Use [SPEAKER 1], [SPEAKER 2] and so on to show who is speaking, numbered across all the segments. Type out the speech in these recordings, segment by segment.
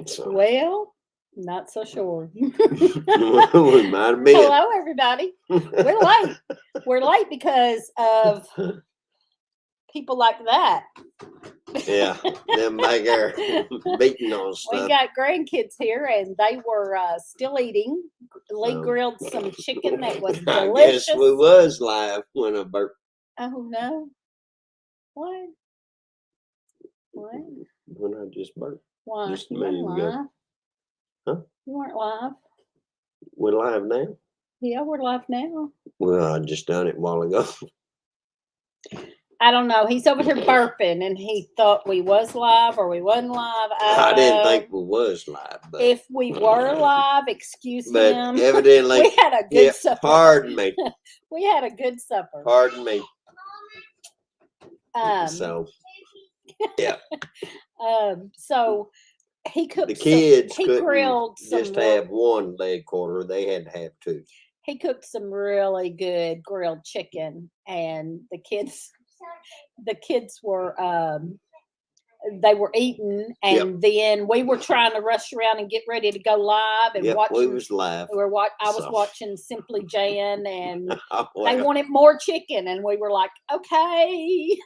[SPEAKER 1] So
[SPEAKER 2] Well, not so sure.
[SPEAKER 1] we might have been.
[SPEAKER 2] Hello, everybody. We're late. We're late because of people like that.
[SPEAKER 1] Yeah, them back there beating on
[SPEAKER 2] We
[SPEAKER 1] stuff.
[SPEAKER 2] got grandkids here, and they were still eating. Lee
[SPEAKER 1] So,
[SPEAKER 2] grilled some chicken that was
[SPEAKER 1] I
[SPEAKER 2] delicious.
[SPEAKER 1] guess we was live when I burped.
[SPEAKER 2] Oh no! What? What?
[SPEAKER 1] When I just burped.
[SPEAKER 2] Why?
[SPEAKER 1] Just a
[SPEAKER 2] You weren't
[SPEAKER 1] minute ago.
[SPEAKER 2] live.
[SPEAKER 1] Huh?
[SPEAKER 2] You weren't live.
[SPEAKER 1] We're live now?
[SPEAKER 2] Yeah, we're live now.
[SPEAKER 1] Well, I just done it a while ago.
[SPEAKER 2] I don't know. He's over here burping, and he thought we was live or we wasn't live.
[SPEAKER 1] I didn't think we was live, but
[SPEAKER 2] If we were live, excuse
[SPEAKER 1] but
[SPEAKER 2] him.
[SPEAKER 1] evidently,
[SPEAKER 2] We had a good supper.
[SPEAKER 1] Pardon me.
[SPEAKER 2] We had a good supper.
[SPEAKER 1] Pardon me.
[SPEAKER 2] So
[SPEAKER 1] yeah.
[SPEAKER 2] So he cooked.
[SPEAKER 1] The kids
[SPEAKER 2] he
[SPEAKER 1] couldn't
[SPEAKER 2] grilled
[SPEAKER 1] just have one leg quarter; they had to have two.
[SPEAKER 2] He cooked some really good grilled chicken, and the kids were they were eating, and then we were trying to rush around and get ready to go live and watch.
[SPEAKER 1] We was live.
[SPEAKER 2] I was watching Simply Jan, and
[SPEAKER 1] well,
[SPEAKER 2] they wanted more chicken, and we were like, okay.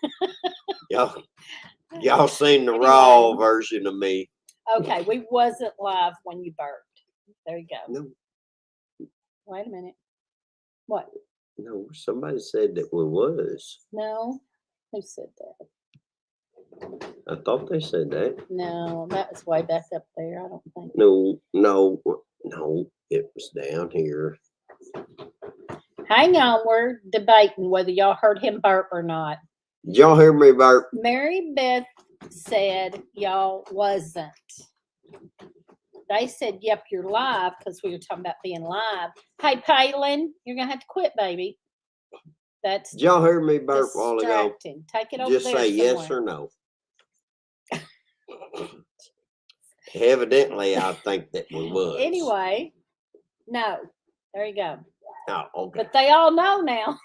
[SPEAKER 1] y'all seen the raw version of me.
[SPEAKER 2] Okay, we wasn't live when you burped. There you go.
[SPEAKER 1] No.
[SPEAKER 2] Wait a minute. What?
[SPEAKER 1] No, somebody said that we was.
[SPEAKER 2] No, who said that?
[SPEAKER 1] I thought they said that.
[SPEAKER 2] No, that was way back up there. I don't think.
[SPEAKER 1] No, it was down here.
[SPEAKER 2] Hang on, we're debating whether y'all heard him burp or not.
[SPEAKER 1] Did y'all hear me burp?
[SPEAKER 2] Mary Beth said y'all wasn't. They said, yep, you're live, because we were talking about being live. Hey, Palin, you're going to have to quit, baby. That's
[SPEAKER 1] Did y'all hear me burp while ago?
[SPEAKER 2] Take it over
[SPEAKER 1] Just
[SPEAKER 2] there
[SPEAKER 1] say
[SPEAKER 2] somewhere.
[SPEAKER 1] yes or no. Evidently, I think that we was.
[SPEAKER 2] Anyway, no. There you go.
[SPEAKER 1] Oh, okay.
[SPEAKER 2] But they all know now.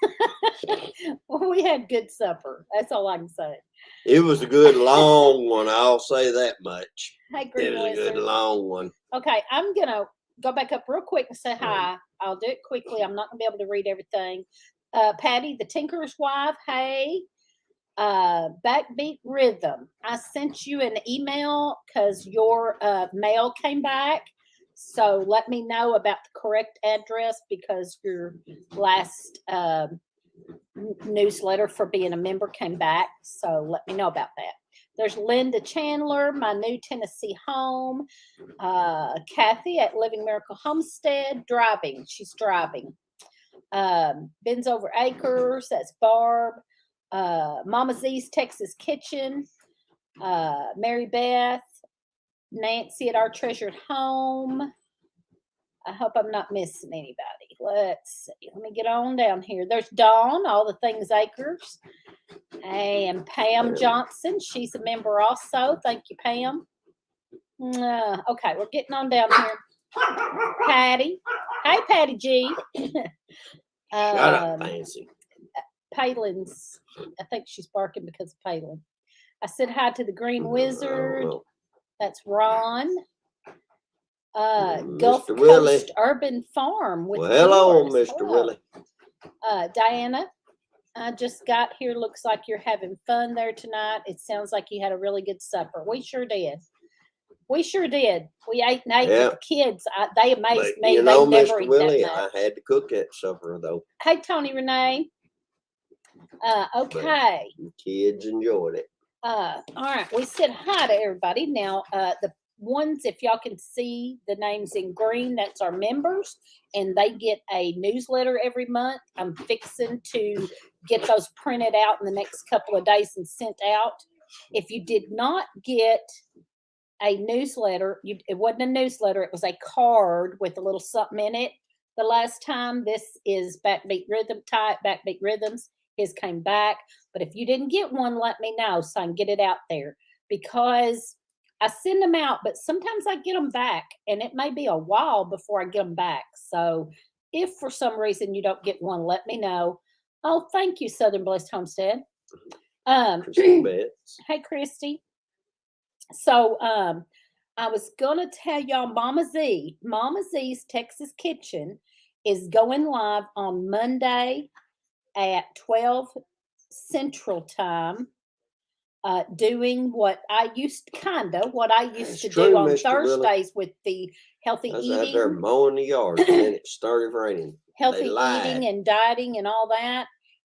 [SPEAKER 2] Well, we had good supper. That's all I can say.
[SPEAKER 1] It was a good long one. I'll say that much.
[SPEAKER 2] Hey, Green
[SPEAKER 1] It was
[SPEAKER 2] Wizard.
[SPEAKER 1] a good long one.
[SPEAKER 2] Okay, I'm going to go back up real quick and say hi. I'll do it quickly. I'm not going to be able to read everything. Patty, the Tinker's wife, hey. Backbeat Rhythm. I sent you an email because your mail came back. So let me know about the correct address, because your last newsletter for being a member came back. So let me know about that. There's Linda Chandler, my new Tennessee home. Kathy at Living Miracle Homestead, driving. She's driving. Ben's Over Acres, that's Barb. Mama Z's Texas Kitchen. Mary Beth. Nancy at Our Treasured Home. I hope I'm not missing anybody. Let's see. Let me get on down here. There's Dawn, All the Things Acres. And Pam Johnson. She's a member also. Thank you, Pam. Okay, we're getting on down here. Patty. Hey, Patty G.
[SPEAKER 1] Shut up, Fancy.
[SPEAKER 2] Palin's. I think she's barking because of Palin. I said hi to the Green Wizard. That's Ron. Gulf Coast
[SPEAKER 1] Willie.
[SPEAKER 2] Urban Farm. With
[SPEAKER 1] hello, Mr. Willie.
[SPEAKER 2] Diana, I just got here. Looks like you're having fun there tonight. It sounds like you had a really good supper. We sure did. We ate and ate with the kids. They amazed me.
[SPEAKER 1] You know,
[SPEAKER 2] they never
[SPEAKER 1] Mr.
[SPEAKER 2] eat
[SPEAKER 1] Willie,
[SPEAKER 2] that much.
[SPEAKER 1] I had to cook that supper, though.
[SPEAKER 2] Hey, Tony Renee. Okay.
[SPEAKER 1] But the kids enjoyed it.
[SPEAKER 2] All right. We said hi to everybody. Now, the ones, if y'all can see the names in green, that's our members, and they get a newsletter every month. I'm fixing to get those printed out in the next couple of days and sent out. If you did not get a newsletter, it wasn't a newsletter, it was a card with a little something in it. The last time, this is Backbeat Rhythm type, Backbeat Rhythms. His came back. But if you didn't get one, let me know so I can get it out there, because I send them out, but sometimes I get them back, and it may be a while before I get them back. So if for some reason you don't get one, let me know. Oh, thank you, Southern Blessed Homestead. Hey, Christy. So I was gonna tell y'all Mama Z's Texas Kitchen is going live on Monday at 12 Central Time, doing what I used
[SPEAKER 1] That's
[SPEAKER 2] to
[SPEAKER 1] true,
[SPEAKER 2] do on
[SPEAKER 1] Mr. Willie.
[SPEAKER 2] Thursdays with the healthy
[SPEAKER 1] I was out there
[SPEAKER 2] eating,
[SPEAKER 1] mowing the yard, and then it started raining. They
[SPEAKER 2] healthy
[SPEAKER 1] lied.
[SPEAKER 2] eating and dieting and all that.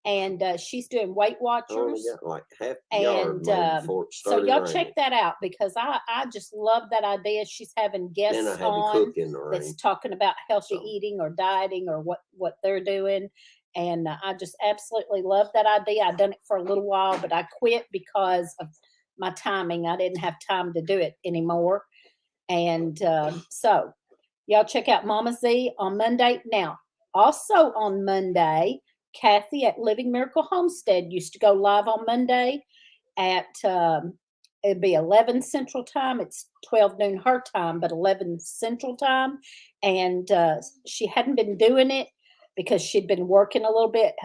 [SPEAKER 2] And she's doing Weight
[SPEAKER 1] I only
[SPEAKER 2] Watchers.
[SPEAKER 1] got like half the yard
[SPEAKER 2] And
[SPEAKER 1] mowed before it
[SPEAKER 2] so
[SPEAKER 1] started
[SPEAKER 2] y'all
[SPEAKER 1] raining.
[SPEAKER 2] check that out because I just love that idea. She's having
[SPEAKER 1] Then I
[SPEAKER 2] guests
[SPEAKER 1] had to
[SPEAKER 2] on
[SPEAKER 1] cook in the rain.
[SPEAKER 2] that's talking about healthy
[SPEAKER 1] So
[SPEAKER 2] eating or dieting or what they're doing. And I just absolutely love that idea. I've done it for a little while, but I quit because of my timing. I didn't have time to do it anymore. And so y'all check out Mama Z on Monday. Now, also on Monday, Kathy at Living Miracle Homestead used to go live on Monday at it'd be 11 Central Time. It's 12 noon her time, but 11 Central Time. And she hadn't been doing it because she'd been working a little bit,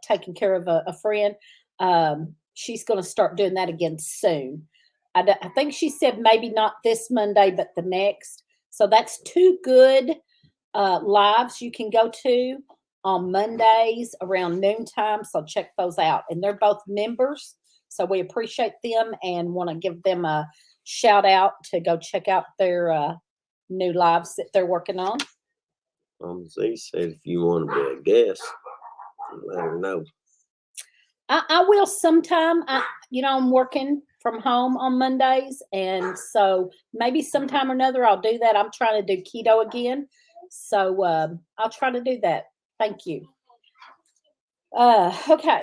[SPEAKER 2] taking care of a friend. She's going to start doing that again soon. I think she said maybe not this Monday, but the next. So that's two good lives you can go to on Mondays around noontime. So check those out. And they're both members. So we appreciate them and want to give them a shout out to go check out their new lives that they're working on.
[SPEAKER 1] Z said if you want to be a guest, let her know.
[SPEAKER 2] I will sometime. I'm working from home on Mondays, and so maybe sometime or another I'll do that. I'm trying to do keto again, so I'll try to do that. Thank you. Okay.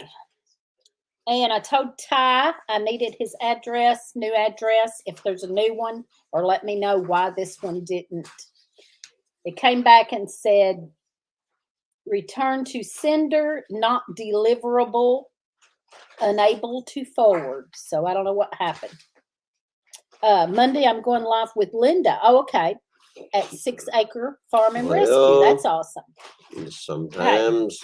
[SPEAKER 2] And I told Ty I needed his new address, if there's a new one, or let me know why this one didn't. It came back and said, return to sender, not deliverable, unable to forward. So I don't know what happened. Monday, I'm going live with Linda. Oh, okay. At 6 Acre Farm and Rescue. That's awesome.
[SPEAKER 1] Sometimes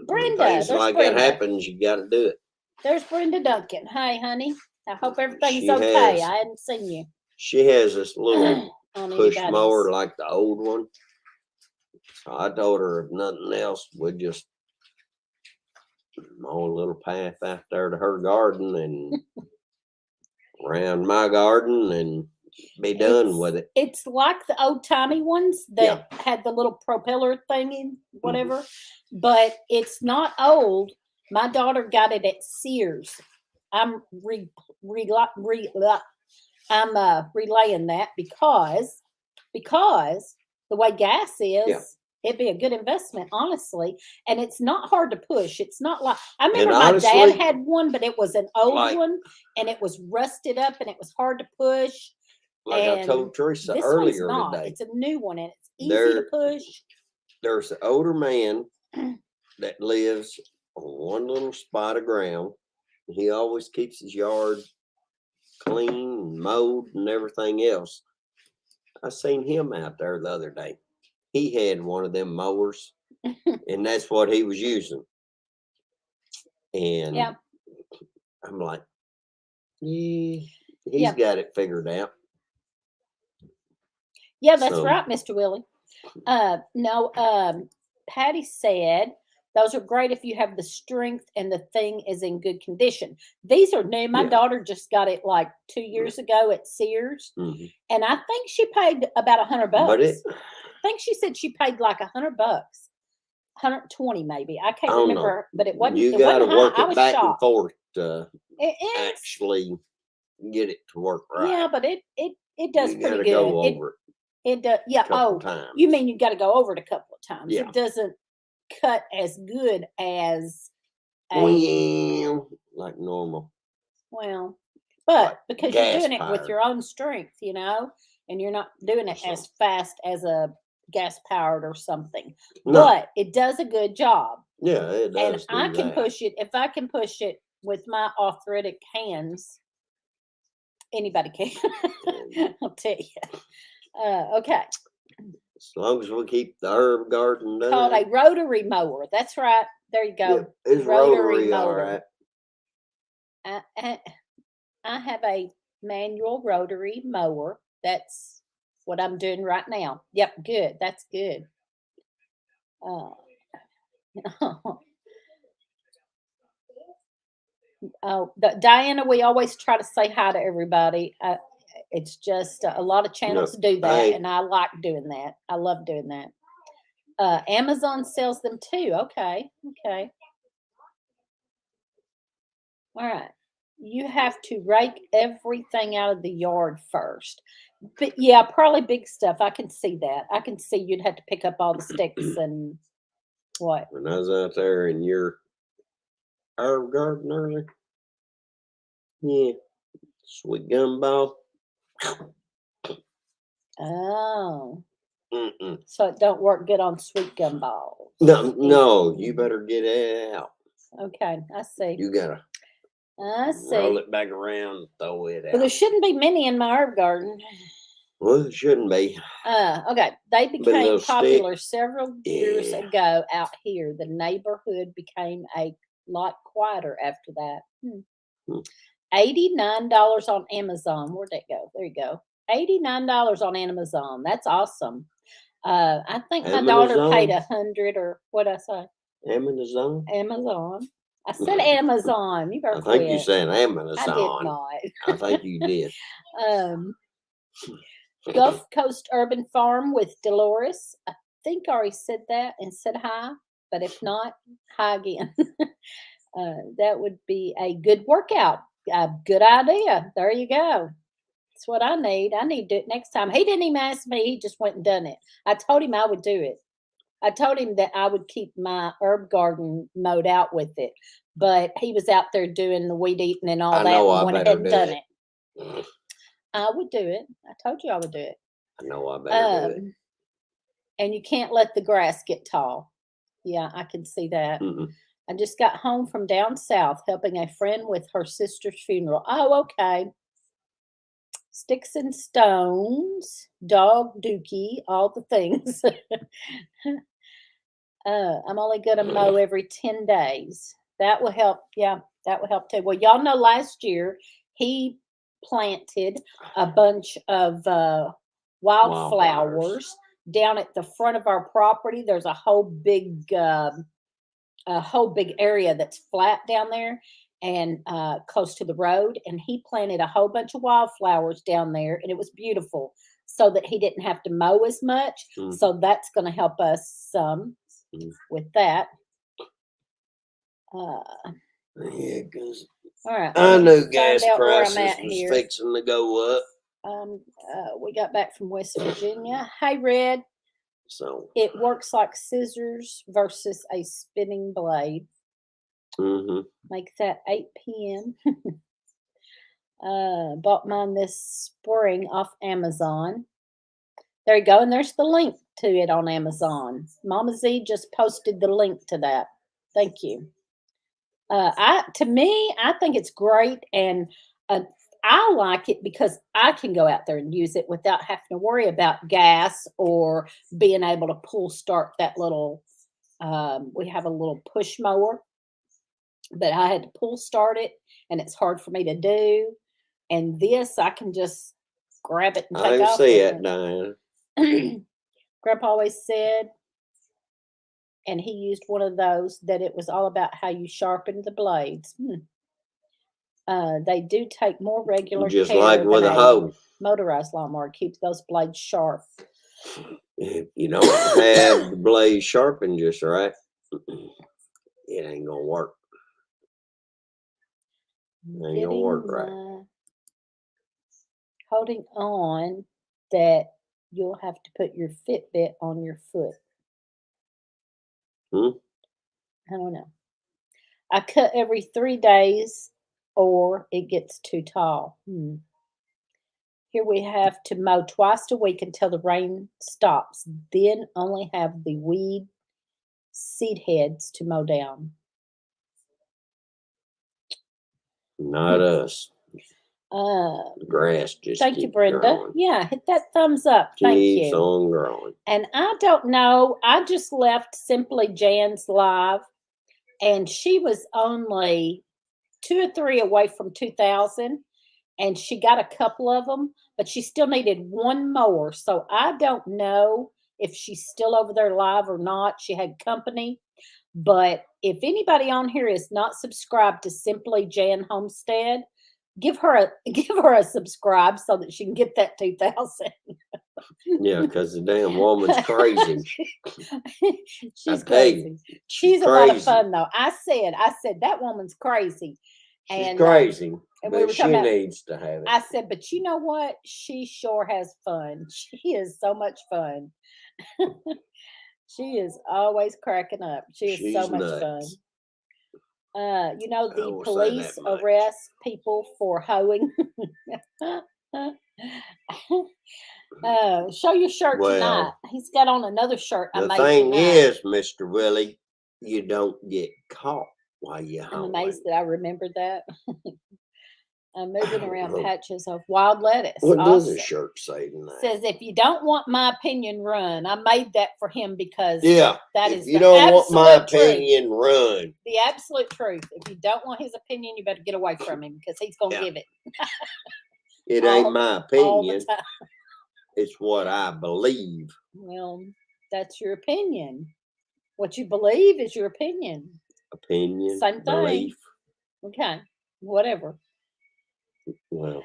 [SPEAKER 2] Brenda,
[SPEAKER 1] things
[SPEAKER 2] there's
[SPEAKER 1] like
[SPEAKER 2] Brenda.
[SPEAKER 1] that happens, you got to do it.
[SPEAKER 2] There's Brenda Duncan. Hi, honey. I hope everything's
[SPEAKER 1] She
[SPEAKER 2] okay.
[SPEAKER 1] has-
[SPEAKER 2] I hadn't seen you
[SPEAKER 1] She has this little
[SPEAKER 2] on
[SPEAKER 1] push
[SPEAKER 2] anybody's.
[SPEAKER 1] mower like the old one. So I told her if nothing else, we'd just mow a little path out there to her garden and around my garden and be done with it.
[SPEAKER 2] It's like the old timey ones that had the little propeller thing in whatever, but it's not old. My daughter got it at Sears. I'm relaying that because the way gas is, it'd be a good investment, honestly. And it's not hard to push. It's not like I remember my dad had one, but it was an old one and it was rusted up and it was hard to push.
[SPEAKER 1] Like I told Teresa
[SPEAKER 2] this
[SPEAKER 1] earlier
[SPEAKER 2] one's not.
[SPEAKER 1] today.
[SPEAKER 2] It's a new one and it's easy to push.
[SPEAKER 1] There's an older man that lives on one little spot of ground. He always keeps his yard clean and mowed and everything else. I seen him out there the other day. He had one of them mowers, and that's what he was using. And I'm like, he's got it figured out.
[SPEAKER 2] Yeah, that's right, Mr. Willie. Patty said, those are great if you have the strength and the thing is in good condition. These are new. My daughter just got it like 2 years ago at Sears. And I think she paid about $100. But I think she said she paid like $100, 120 maybe. I can't remember, but it wasn't.
[SPEAKER 1] You got to work it back
[SPEAKER 2] shocked.
[SPEAKER 1] and forth to actually get it to work right.
[SPEAKER 2] Yeah, but it does
[SPEAKER 1] you
[SPEAKER 2] pretty good.
[SPEAKER 1] Go over it.
[SPEAKER 2] It does. Yeah.
[SPEAKER 1] Times.
[SPEAKER 2] You mean you got to go over it a couple of times?
[SPEAKER 1] Yeah.
[SPEAKER 2] It doesn't cut as good as
[SPEAKER 1] like normal.
[SPEAKER 2] Well, but
[SPEAKER 1] like
[SPEAKER 2] because you're doing it with your own strength, and you're not doing it as fast as a gas powered or something. No. But it does a good job.
[SPEAKER 1] Yeah, it does.
[SPEAKER 2] And I can push it. If I can push it with my arthritic hands, anybody can. I'll tell you. Okay.
[SPEAKER 1] As long as we keep the herb garden done.
[SPEAKER 2] Called a rotary mower. That's right. There you go.
[SPEAKER 1] Yeah, it's rotary mower. All right.
[SPEAKER 2] I have a manual rotary mower. That's what I'm doing right now. Yep, good. That's good. Uh, oh, Diana, we always try to say hi to everybody. It's just a lot of channels do that,
[SPEAKER 1] Hey.
[SPEAKER 2] and I like doing that. I love doing that. Amazon sells them too. Okay, okay. All right. You have to rake everything out of the yard first. But yeah, probably big stuff. I can see that. I can see you'd have to pick up all the sticks and what?
[SPEAKER 1] When I was out there in your herb garden earlier, yeah, sweet gumball.
[SPEAKER 2] Oh,
[SPEAKER 1] Mm-mm.
[SPEAKER 2] so it don't work good on sweet gumballs.
[SPEAKER 1] No, you better get it out.
[SPEAKER 2] Okay, I see.
[SPEAKER 1] You gotta
[SPEAKER 2] I
[SPEAKER 1] roll
[SPEAKER 2] see.
[SPEAKER 1] it back around and throw it
[SPEAKER 2] But there
[SPEAKER 1] out.
[SPEAKER 2] shouldn't be many in my herb garden.
[SPEAKER 1] Well, it shouldn't be.
[SPEAKER 2] Okay. They became
[SPEAKER 1] little
[SPEAKER 2] popular several years
[SPEAKER 1] Yeah.
[SPEAKER 2] ago out here. The neighborhood became a lot quieter after that.
[SPEAKER 1] Hmm.
[SPEAKER 2] $89 on Amazon. Where'd that go? There you go. $89 on Amazon. That's awesome. I think my daughter paid $100 or what I say?
[SPEAKER 1] Amazon.
[SPEAKER 2] Amazon. I said Amazon. You better
[SPEAKER 1] I think you
[SPEAKER 2] quit.
[SPEAKER 1] said Amazon.
[SPEAKER 2] I did not.
[SPEAKER 1] I think you did.
[SPEAKER 2] Gulf Coast Urban Farm with Dolores. I think I already said that and said hi, but if not, hi again. That would be a good workout. A good idea. There you go. That's what I need. I need to do it next time. He didn't even ask me. He just went and done it. I told him I would do it. I told him that I would keep my herb garden mowed out with it, but he was out there doing the weed eating and all
[SPEAKER 1] I
[SPEAKER 2] that
[SPEAKER 1] know
[SPEAKER 2] and
[SPEAKER 1] I
[SPEAKER 2] went ahead
[SPEAKER 1] better
[SPEAKER 2] and
[SPEAKER 1] do
[SPEAKER 2] done
[SPEAKER 1] it.
[SPEAKER 2] it. I would do it. I told you I would do it.
[SPEAKER 1] I know I better do it.
[SPEAKER 2] And you can't let the grass get tall. Yeah, I can see that.
[SPEAKER 1] Mm-mm.
[SPEAKER 2] I just got home from down south helping a friend with her sister's funeral. Oh, okay. Sticks and stones, dog dookie, all the things. I'm only going to mow every 10 days. That will help. Yeah, that will help too. Well, y'all know last year he planted a bunch of wildflowers down at the front of our property. There's a whole big area that's flat down there and close to the road. And he planted a whole bunch of wildflowers down there, and it was beautiful. So that he didn't have to mow as much. So that's going to help us some with that.
[SPEAKER 1] Yeah, because
[SPEAKER 2] all right.
[SPEAKER 1] I knew gas prices was fixing to go up.
[SPEAKER 2] We got back from West Virginia. Hey, Red.
[SPEAKER 1] So
[SPEAKER 2] it works like scissors versus a spinning blade. Make that 8 p.m. Bought mine this spring off Amazon. There you go. And there's the link to it on Amazon. Mama Z just posted the link to that. Thank you. To me, I think it's great. And I like it because I can go out there and use it without having to worry about gas or being able to pull start that little, we have a little push mower, but I had to pull start it and it's hard for me to do. And this, I can just grab it and take off.
[SPEAKER 1] I see it, Diana.
[SPEAKER 2] Grandpa always said, and he used one of those, that it was all about how you sharpen the blades. They do take more regular
[SPEAKER 1] just
[SPEAKER 2] care
[SPEAKER 1] like with
[SPEAKER 2] than
[SPEAKER 1] a hoe.
[SPEAKER 2] Motorized lawnmower keeps those blades sharp.
[SPEAKER 1] If you don't have the blade sharpened just right, it ain't gonna work. It ain't gonna work right.
[SPEAKER 2] Holding on that you'll have to put your Fitbit on your foot. I don't know. I cut every 3 days or it gets too tall. Here we have to mow twice a week until the rain stops. Then only have the weed seed heads to mow down.
[SPEAKER 1] Not us. Grass just
[SPEAKER 2] thank you, Brenda.
[SPEAKER 1] Growing.
[SPEAKER 2] Yeah, hit that thumbs up. Thank you.
[SPEAKER 1] Keeps on growing.
[SPEAKER 2] And I don't know. I just left Simply Jan's live, and she was only 2 or 3 away from 2,000. and she got a couple of them, but she still needed one more. So I don't know if she's still over there live or not. She had company. But if anybody on here is not subscribed to Simply Jan Homestead, give her a subscribe so that she can get that 2,000.
[SPEAKER 1] Yeah, because the damn woman's crazy.
[SPEAKER 2] She's crazy. She's a
[SPEAKER 1] crazy.
[SPEAKER 2] lot of fun though. I said that woman's crazy.
[SPEAKER 1] She's
[SPEAKER 2] And
[SPEAKER 1] crazy.
[SPEAKER 2] and
[SPEAKER 1] But
[SPEAKER 2] we were
[SPEAKER 1] she
[SPEAKER 2] talking about,
[SPEAKER 1] needs to have it.
[SPEAKER 2] I said, but you know what? She sure has fun. She is so much fun. She is always cracking up. She is so
[SPEAKER 1] She's
[SPEAKER 2] much
[SPEAKER 1] nuts.
[SPEAKER 2] fun. You know,
[SPEAKER 1] I
[SPEAKER 2] the
[SPEAKER 1] won't say
[SPEAKER 2] police
[SPEAKER 1] that much.
[SPEAKER 2] arrest people for hoeing. Show your shirt
[SPEAKER 1] Well,
[SPEAKER 2] tonight. He's got on another shirt I
[SPEAKER 1] The
[SPEAKER 2] made
[SPEAKER 1] thing
[SPEAKER 2] tonight.
[SPEAKER 1] is, Mr. Willie, you don't get caught while you're
[SPEAKER 2] I'm
[SPEAKER 1] home.
[SPEAKER 2] amazed that I remembered that. I'm moving around patches of wild lettuce.
[SPEAKER 1] What does the
[SPEAKER 2] Awesome.
[SPEAKER 1] shirt say tonight?
[SPEAKER 2] Says, if you don't want my opinion, run. I made that for him because
[SPEAKER 1] Yeah,
[SPEAKER 2] that
[SPEAKER 1] if
[SPEAKER 2] is
[SPEAKER 1] you
[SPEAKER 2] the
[SPEAKER 1] don't want my
[SPEAKER 2] absolute truth.
[SPEAKER 1] opinion, run.
[SPEAKER 2] The absolute truth. If you don't want his opinion, you better get away from him because he's going to give it.
[SPEAKER 1] It ain't my
[SPEAKER 2] All the
[SPEAKER 1] opinion.
[SPEAKER 2] time.
[SPEAKER 1] It's what I believe.
[SPEAKER 2] Well, that's your opinion. What you believe is your opinion.
[SPEAKER 1] Opinion,
[SPEAKER 2] Same thing.
[SPEAKER 1] belief.
[SPEAKER 2] Okay, whatever.
[SPEAKER 1] Well,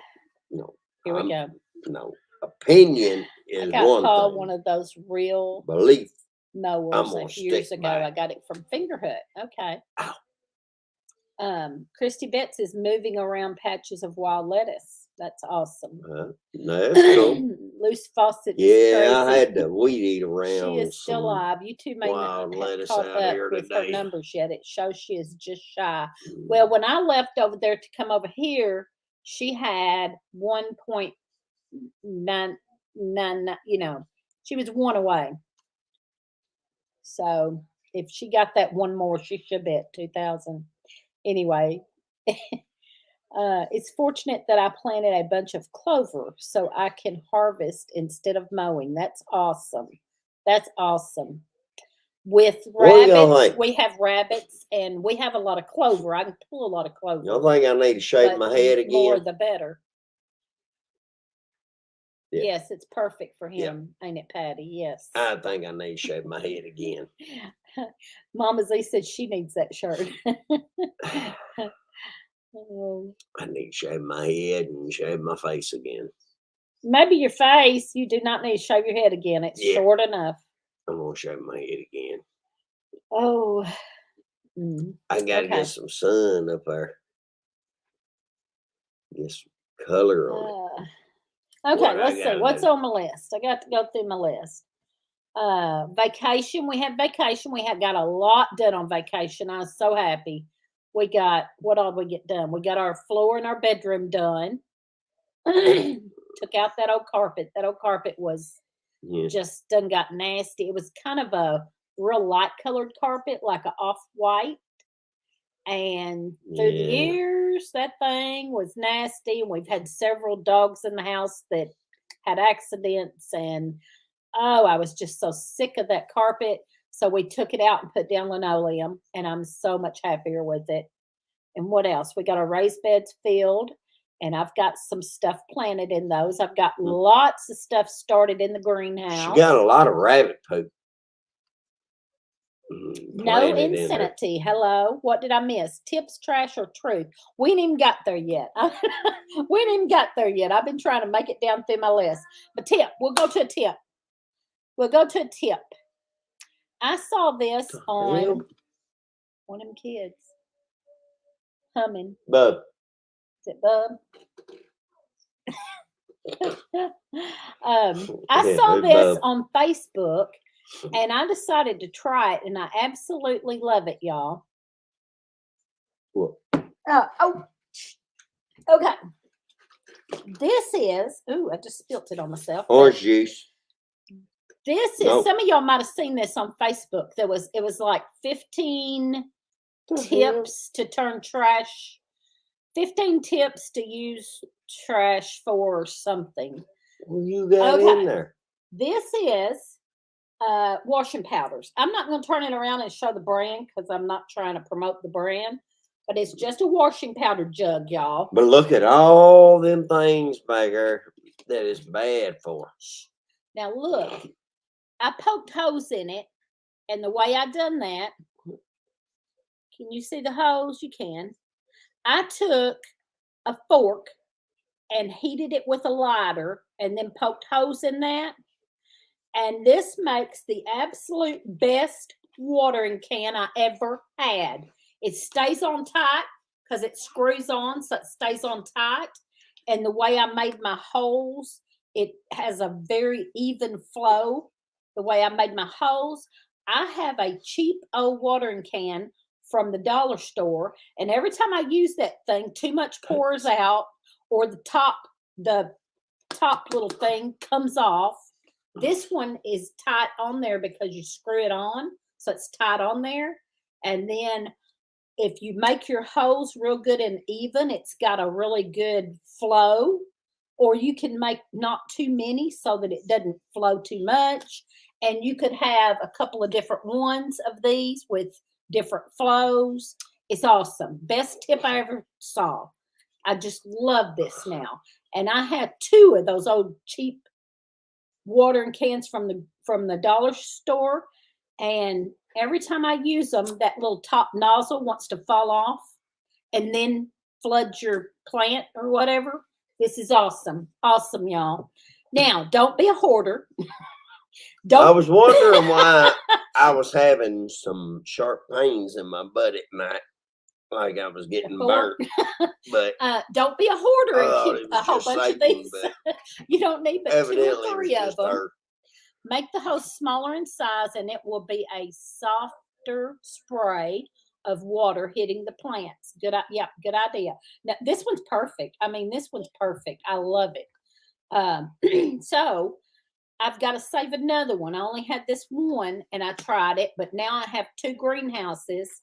[SPEAKER 1] no.
[SPEAKER 2] Here we go.
[SPEAKER 1] No. Opinion is
[SPEAKER 2] I got Paul
[SPEAKER 1] thing.
[SPEAKER 2] one of those real
[SPEAKER 1] Belief.
[SPEAKER 2] mowers a few years ago. I got it from Fingerhut. Okay.
[SPEAKER 1] Ow.
[SPEAKER 2] Christy Betts is moving around patches of wild lettuce. That's awesome.
[SPEAKER 1] That's cool.
[SPEAKER 2] Loose faucet.
[SPEAKER 1] Yeah, I had to weed eat around.
[SPEAKER 2] She is still alive. You two may not have caught up with her numbers yet. It shows she is just shy. Well, when I left over there to come over here, she had 1.99. She was one away. So if she got that one more, she should be at 2,000. Anyway. It's fortunate that I planted a bunch of clover so I can harvest instead of mowing. That's awesome. That's awesome. With rabbits, we have rabbits and we have a lot of clover. I can pull a lot of clover.
[SPEAKER 1] Y'all think I need to shave my head again?
[SPEAKER 2] More the better.
[SPEAKER 1] Yeah.
[SPEAKER 2] Yes, it's perfect for him, ain't it, Patty? Yes.
[SPEAKER 1] I think I need to shave my head again.
[SPEAKER 2] Mama Z said she needs that shirt.
[SPEAKER 1] I need to shave my head and shave my face again.
[SPEAKER 2] Maybe your face. You do not need to shave your head again. It's short enough.
[SPEAKER 1] I'm going to shave my head again.
[SPEAKER 2] Oh.
[SPEAKER 1] I got to get some sun up there. Get some color on it.
[SPEAKER 2] Okay, let's see. What's on my list? I got to go through my list. Vacation. We had vacation. We had got a lot done on vacation. I was so happy. We got, what all we get done? We got our floor in our bedroom done. Took out that old carpet. That old carpet was just done got nasty. It was kind of a real light colored carpet, like an off-white. And through the years, that thing was nasty. And we've had several dogs in the house that had accidents. And, I was just so sick of that carpet. So we took it out and put down linoleum, and I'm so much happier with it. And what else? We got our raised beds filled, and I've got some stuff planted in those. I've got lots of stuff started in the greenhouse.
[SPEAKER 1] She got a lot of rabbit poop.
[SPEAKER 2] No insanity. Hello. What did I miss? Tips, trash, or truth? We ain't even got there yet. We ain't even got there yet. I've been trying to make it down through my list. But tip. We'll go to a tip. I saw this on one of them kids humming.
[SPEAKER 1] Bub.
[SPEAKER 2] Is it Bub? I saw this on Facebook, and I decided to try it, and I absolutely love it, y'all.
[SPEAKER 1] What?
[SPEAKER 2] Okay. This is, I just spilt it on myself.
[SPEAKER 1] Orange juice.
[SPEAKER 2] This is, some of y'all might have seen this on Facebook. It was like 15 tips to turn trash, 15 tips to use trash for something.
[SPEAKER 1] What you got in there?
[SPEAKER 2] This is washing powders. I'm not going to turn it around and show the brand because I'm not trying to promote the brand, but it's just a washing powder jug, y'all.
[SPEAKER 1] But look at all them things back there that is bad for.
[SPEAKER 2] Now look, I poked holes in it, and the way I done that, can you see the holes? You can. I took a fork and heated it with a lighter and then poked holes in that. And this makes the absolute best watering can I ever had. It stays on tight because it screws on, so it stays on tight. And the way I made my holes, it has a very even flow. The way I made my holes, I have a cheap old watering can from the dollar store, and every time I use that thing, too much pours out, or the top little thing comes off. This one is tight on there because you screw it on, so it's tight on there. And then if you make your holes real good and even, it's got a really good flow. Or you can make not too many so that it doesn't flow too much. And you could have a couple of different ones of these with different flows. It's awesome. Best tip I ever saw. I just love this now. And I had 2 of those old cheap watering cans from the dollar store, and every time I use them, that little top nozzle wants to fall off and then flood your plant or whatever. This is awesome. Awesome, y'all. Now, don't be a hoarder.
[SPEAKER 1] I was wondering why I was having some sharp pains in my butt at night, like I was getting burnt. But
[SPEAKER 2] don't be a hoarder and keep
[SPEAKER 1] it
[SPEAKER 2] a
[SPEAKER 1] was
[SPEAKER 2] whole
[SPEAKER 1] just
[SPEAKER 2] bunch of
[SPEAKER 1] Satan,
[SPEAKER 2] these.
[SPEAKER 1] but
[SPEAKER 2] You don't need but 2
[SPEAKER 1] evidently
[SPEAKER 2] or
[SPEAKER 1] it was
[SPEAKER 2] 3 of
[SPEAKER 1] just
[SPEAKER 2] them.
[SPEAKER 1] her.
[SPEAKER 2] Make the hose smaller in size, and it will be a softer spray of water hitting the plants. Good idea. Now, this one's perfect. I mean, this one's perfect. I love it. So I've got to save another one. I only had this one, and I tried it, but now I have 2 greenhouses.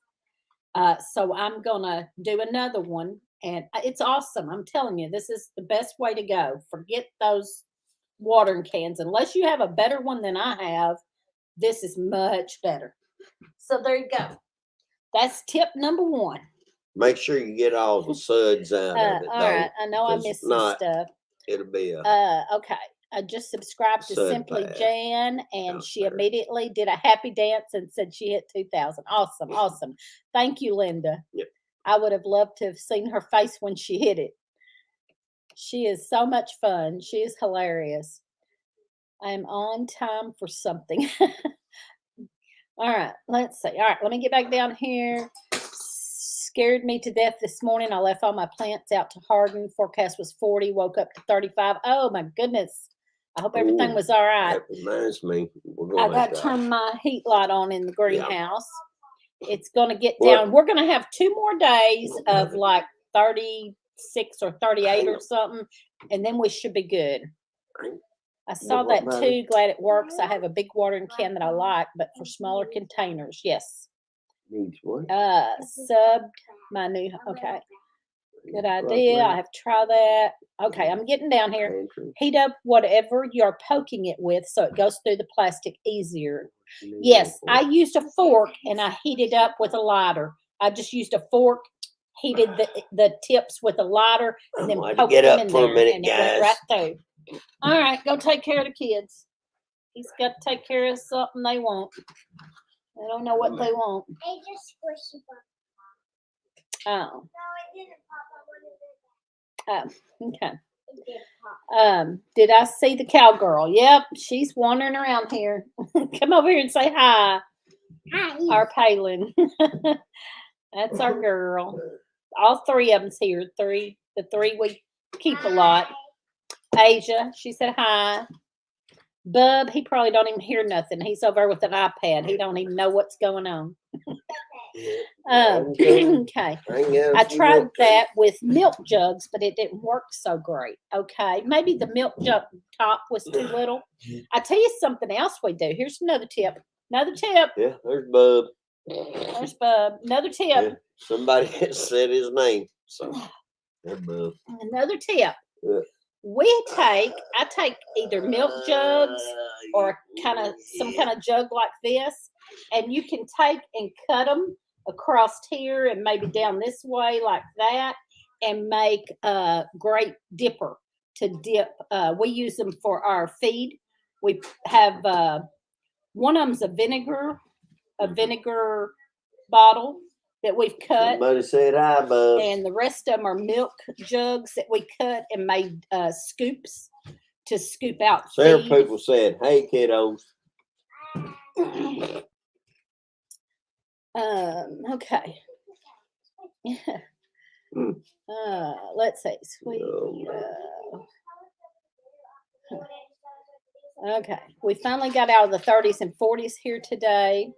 [SPEAKER 2] So I'm gonna do another one, and it's awesome. I'm telling you, this is the best way to go. Forget those watering cans. Unless you have a better one than I have, this is much better. So there you go. That's tip number 1.
[SPEAKER 1] Make sure you get all the suds out of it.
[SPEAKER 2] All right. I know I
[SPEAKER 1] 'cause
[SPEAKER 2] missed
[SPEAKER 1] if
[SPEAKER 2] some
[SPEAKER 1] not,
[SPEAKER 2] stuff.
[SPEAKER 1] It'll be a
[SPEAKER 2] Okay. I just subscribed to
[SPEAKER 1] Sud
[SPEAKER 2] Simply
[SPEAKER 1] bath
[SPEAKER 2] Jan, and
[SPEAKER 1] out
[SPEAKER 2] she
[SPEAKER 1] there.
[SPEAKER 2] immediately did a happy dance and said she hit 2,000. Awesome. Awesome. Thank you, Linda.
[SPEAKER 1] Yep.
[SPEAKER 2] I would have loved to have seen her face when she hit it. She is so much fun. She is hilarious. I'm on time for something. All right, let's see. All right, let me get back down here. Scared me to death this morning. I left all my plants out to harden. Forecast was 40, woke up to 35. Oh my goodness. I hope everything was all right.
[SPEAKER 1] That reminds me.
[SPEAKER 2] I got to turn my heat light on in the greenhouse. It's going to get down. We're going to have 2 more days of like 36 or 38 or something, and then we should be good. I saw that too. Glad it works. I have a big watering can that I like, but for smaller containers. Yes.
[SPEAKER 1] Needs what?
[SPEAKER 2] Subbed my new. Okay. Good idea. I have to try that. Okay, I'm getting down here. Heat up whatever you're poking it with so it goes through the plastic easier. Yes, I used a fork and I heated up with a lighter. I just used a fork, heated the tips with a lighter, and then poked them in there, and it went right through. All right, go take care of the kids. He's got to take care of something they want. They don't know what they want.
[SPEAKER 3] They just squishy
[SPEAKER 2] Oh.
[SPEAKER 3] No, it didn't pop. I wanted it.
[SPEAKER 2] Oh, okay.
[SPEAKER 3] It did pop.
[SPEAKER 2] Did I see the cowgirl? Yep, she's wandering around here. Come over here and say hi.
[SPEAKER 3] Hi.
[SPEAKER 2] Our Palin. That's our girl. All 3 of them's here. The 3 we keep a lot. Asia, she said hi. Bub, he probably don't even hear nothing. He's over with an iPad. He don't even know what's going on. Okay. I tried that with milk jugs, but it didn't work so great. Okay. Maybe the milk jug top was too little. I tell you something else we do. Here's another tip. Another tip.
[SPEAKER 1] Yeah, there's Bub.
[SPEAKER 2] There's Bub. Another tip.
[SPEAKER 1] Yeah, somebody said his name. So there's Bub.
[SPEAKER 2] Another tip.
[SPEAKER 1] Yeah.
[SPEAKER 2] I take either milk jugs or some kind of jug like this, and you can take and cut them across here and maybe down this way like that, and make a great dipper to dip. We use them for our feed. We have one of them's a vinegar bottle that we've cut,
[SPEAKER 1] Somebody said hi, bub.
[SPEAKER 2] and the rest of them are milk jugs that we cut and made scoops to scoop out
[SPEAKER 1] Several
[SPEAKER 2] feed.
[SPEAKER 1] people said, "Hey, kiddos."
[SPEAKER 2] Okay. Let's see. Sweet. Okay. We finally got out of the 30s and 40s here today.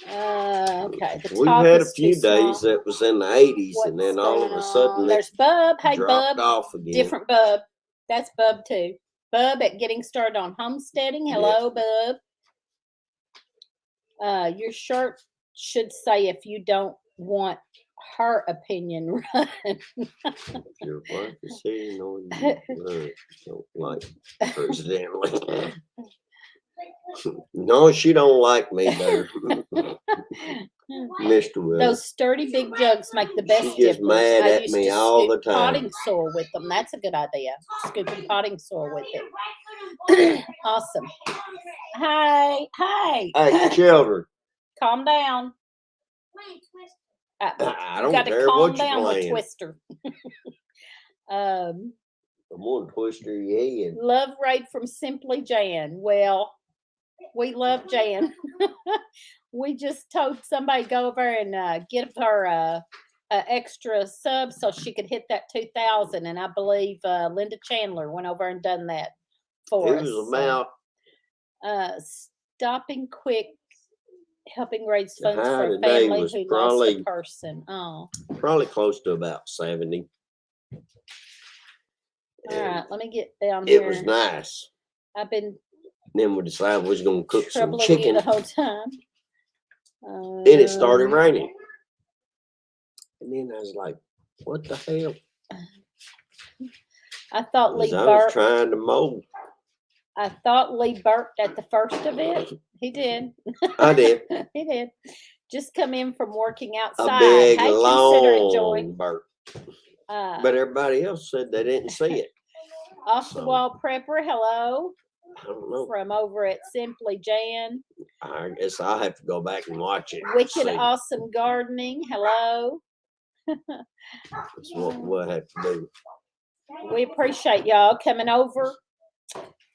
[SPEAKER 2] Okay. The
[SPEAKER 1] We've
[SPEAKER 2] top
[SPEAKER 1] had a
[SPEAKER 2] is
[SPEAKER 1] few
[SPEAKER 2] too
[SPEAKER 1] days
[SPEAKER 2] small.
[SPEAKER 1] that was in the 80s, and
[SPEAKER 2] What's
[SPEAKER 1] then all of
[SPEAKER 2] going
[SPEAKER 1] a sudden
[SPEAKER 2] on?
[SPEAKER 1] it
[SPEAKER 2] There's Bub. Hey,
[SPEAKER 1] dropped
[SPEAKER 2] Bub.
[SPEAKER 1] off again.
[SPEAKER 2] Different Bub. That's Bub too. Bub at Getting Started on Homesteading. Hello, Bub. Your shirt should say, if you don't want her opinion, run.
[SPEAKER 1] Your wife is saying, "No, you don't like president." No, she don't like me there, Mr. Willis.
[SPEAKER 2] Those sturdy big jugs make the best
[SPEAKER 1] She gets
[SPEAKER 2] dippers.
[SPEAKER 1] mad
[SPEAKER 2] I
[SPEAKER 1] at
[SPEAKER 2] used
[SPEAKER 1] me
[SPEAKER 2] to
[SPEAKER 1] all the
[SPEAKER 2] scoop
[SPEAKER 1] time.
[SPEAKER 2] potting soil with them. That's a good idea. Scooping potting soil with it. Awesome. Hi.
[SPEAKER 1] Hey, children,
[SPEAKER 2] Calm down.
[SPEAKER 1] I
[SPEAKER 2] You
[SPEAKER 1] don't
[SPEAKER 2] got to
[SPEAKER 1] care
[SPEAKER 2] calm
[SPEAKER 1] what you're
[SPEAKER 2] down with
[SPEAKER 1] playing.
[SPEAKER 2] Twister.
[SPEAKER 1] I'm gonna twist your head.
[SPEAKER 2] Love raid from Simply Jan. Well, we love Jan. We just told somebody to go over and give her a extra sub so she could hit that 2,000, and I believe Linda Chandler went over and done that for
[SPEAKER 1] It
[SPEAKER 2] us.
[SPEAKER 1] was about
[SPEAKER 2] Stopping quick, helping raise
[SPEAKER 1] The
[SPEAKER 2] funds
[SPEAKER 1] high
[SPEAKER 2] for a
[SPEAKER 1] today
[SPEAKER 2] family
[SPEAKER 1] was
[SPEAKER 2] who lost
[SPEAKER 1] probably-
[SPEAKER 2] a person. Oh,
[SPEAKER 1] probably close to about 70.
[SPEAKER 2] all right. Let me get down
[SPEAKER 1] It
[SPEAKER 2] here.
[SPEAKER 1] was nice.
[SPEAKER 2] I've been
[SPEAKER 1] Then we decided we was gonna cook some
[SPEAKER 2] troubling you
[SPEAKER 1] chicken,
[SPEAKER 2] the whole time.
[SPEAKER 1] then it started raining. And then I was like, "What the hell?"
[SPEAKER 2] I thought Lee
[SPEAKER 1] 'Cause I was
[SPEAKER 2] burped.
[SPEAKER 1] trying to mow.
[SPEAKER 2] I thought Lee burped at the first of it. He did.
[SPEAKER 1] I did.
[SPEAKER 2] He did. Just come in from working
[SPEAKER 1] A
[SPEAKER 2] outside.
[SPEAKER 1] big,
[SPEAKER 2] Hey, consider it, Joy.
[SPEAKER 1] long burp.
[SPEAKER 2] Uh,
[SPEAKER 1] But everybody else said they didn't see it.
[SPEAKER 2] Off the
[SPEAKER 1] so-
[SPEAKER 2] wall prepper. Hello
[SPEAKER 1] I don't know.
[SPEAKER 2] from over at Simply Jan.
[SPEAKER 1] I guess I'll have to go back and watch it.
[SPEAKER 2] Wicked
[SPEAKER 1] see.
[SPEAKER 2] Awesome Gardening. Hello.
[SPEAKER 1] That's what we'll have to do.
[SPEAKER 2] We appreciate y'all coming over.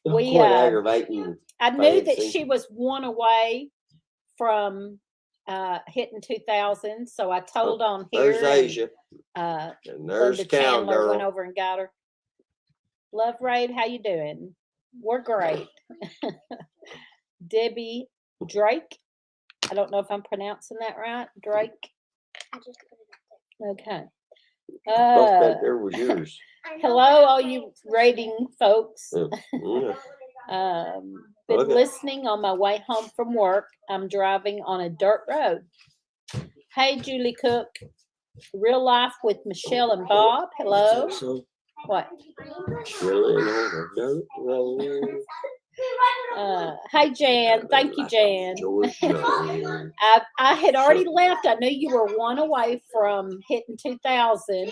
[SPEAKER 2] We
[SPEAKER 1] Quit aggravating.
[SPEAKER 2] I knew that
[SPEAKER 1] Fancy.
[SPEAKER 2] she was one away from hitting 2,000, so I told on here.
[SPEAKER 1] There's Asia.
[SPEAKER 2] And,
[SPEAKER 1] And there's
[SPEAKER 2] Linda Chandler went
[SPEAKER 1] Cowgirl.
[SPEAKER 2] over and got her. Love Raid, how you doing? We're great. Debbie Drake. I don't know if I'm pronouncing that right. Drake. Okay.
[SPEAKER 1] I thought that there was yours.
[SPEAKER 2] Hello, all you rating folks.
[SPEAKER 1] Yeah.
[SPEAKER 2] Been
[SPEAKER 1] Okay.
[SPEAKER 2] listening on my way home from work. I'm driving on a dirt road. Hey, Julie Cook. Real life with Michelle and Bob. Hello.
[SPEAKER 1] So
[SPEAKER 2] What?
[SPEAKER 1] chilling on a dirt road.
[SPEAKER 2] Hey, Jan. Thank you, Jan.
[SPEAKER 1] Georgia.
[SPEAKER 2] I had already left. I knew you were one away from hitting 2,000,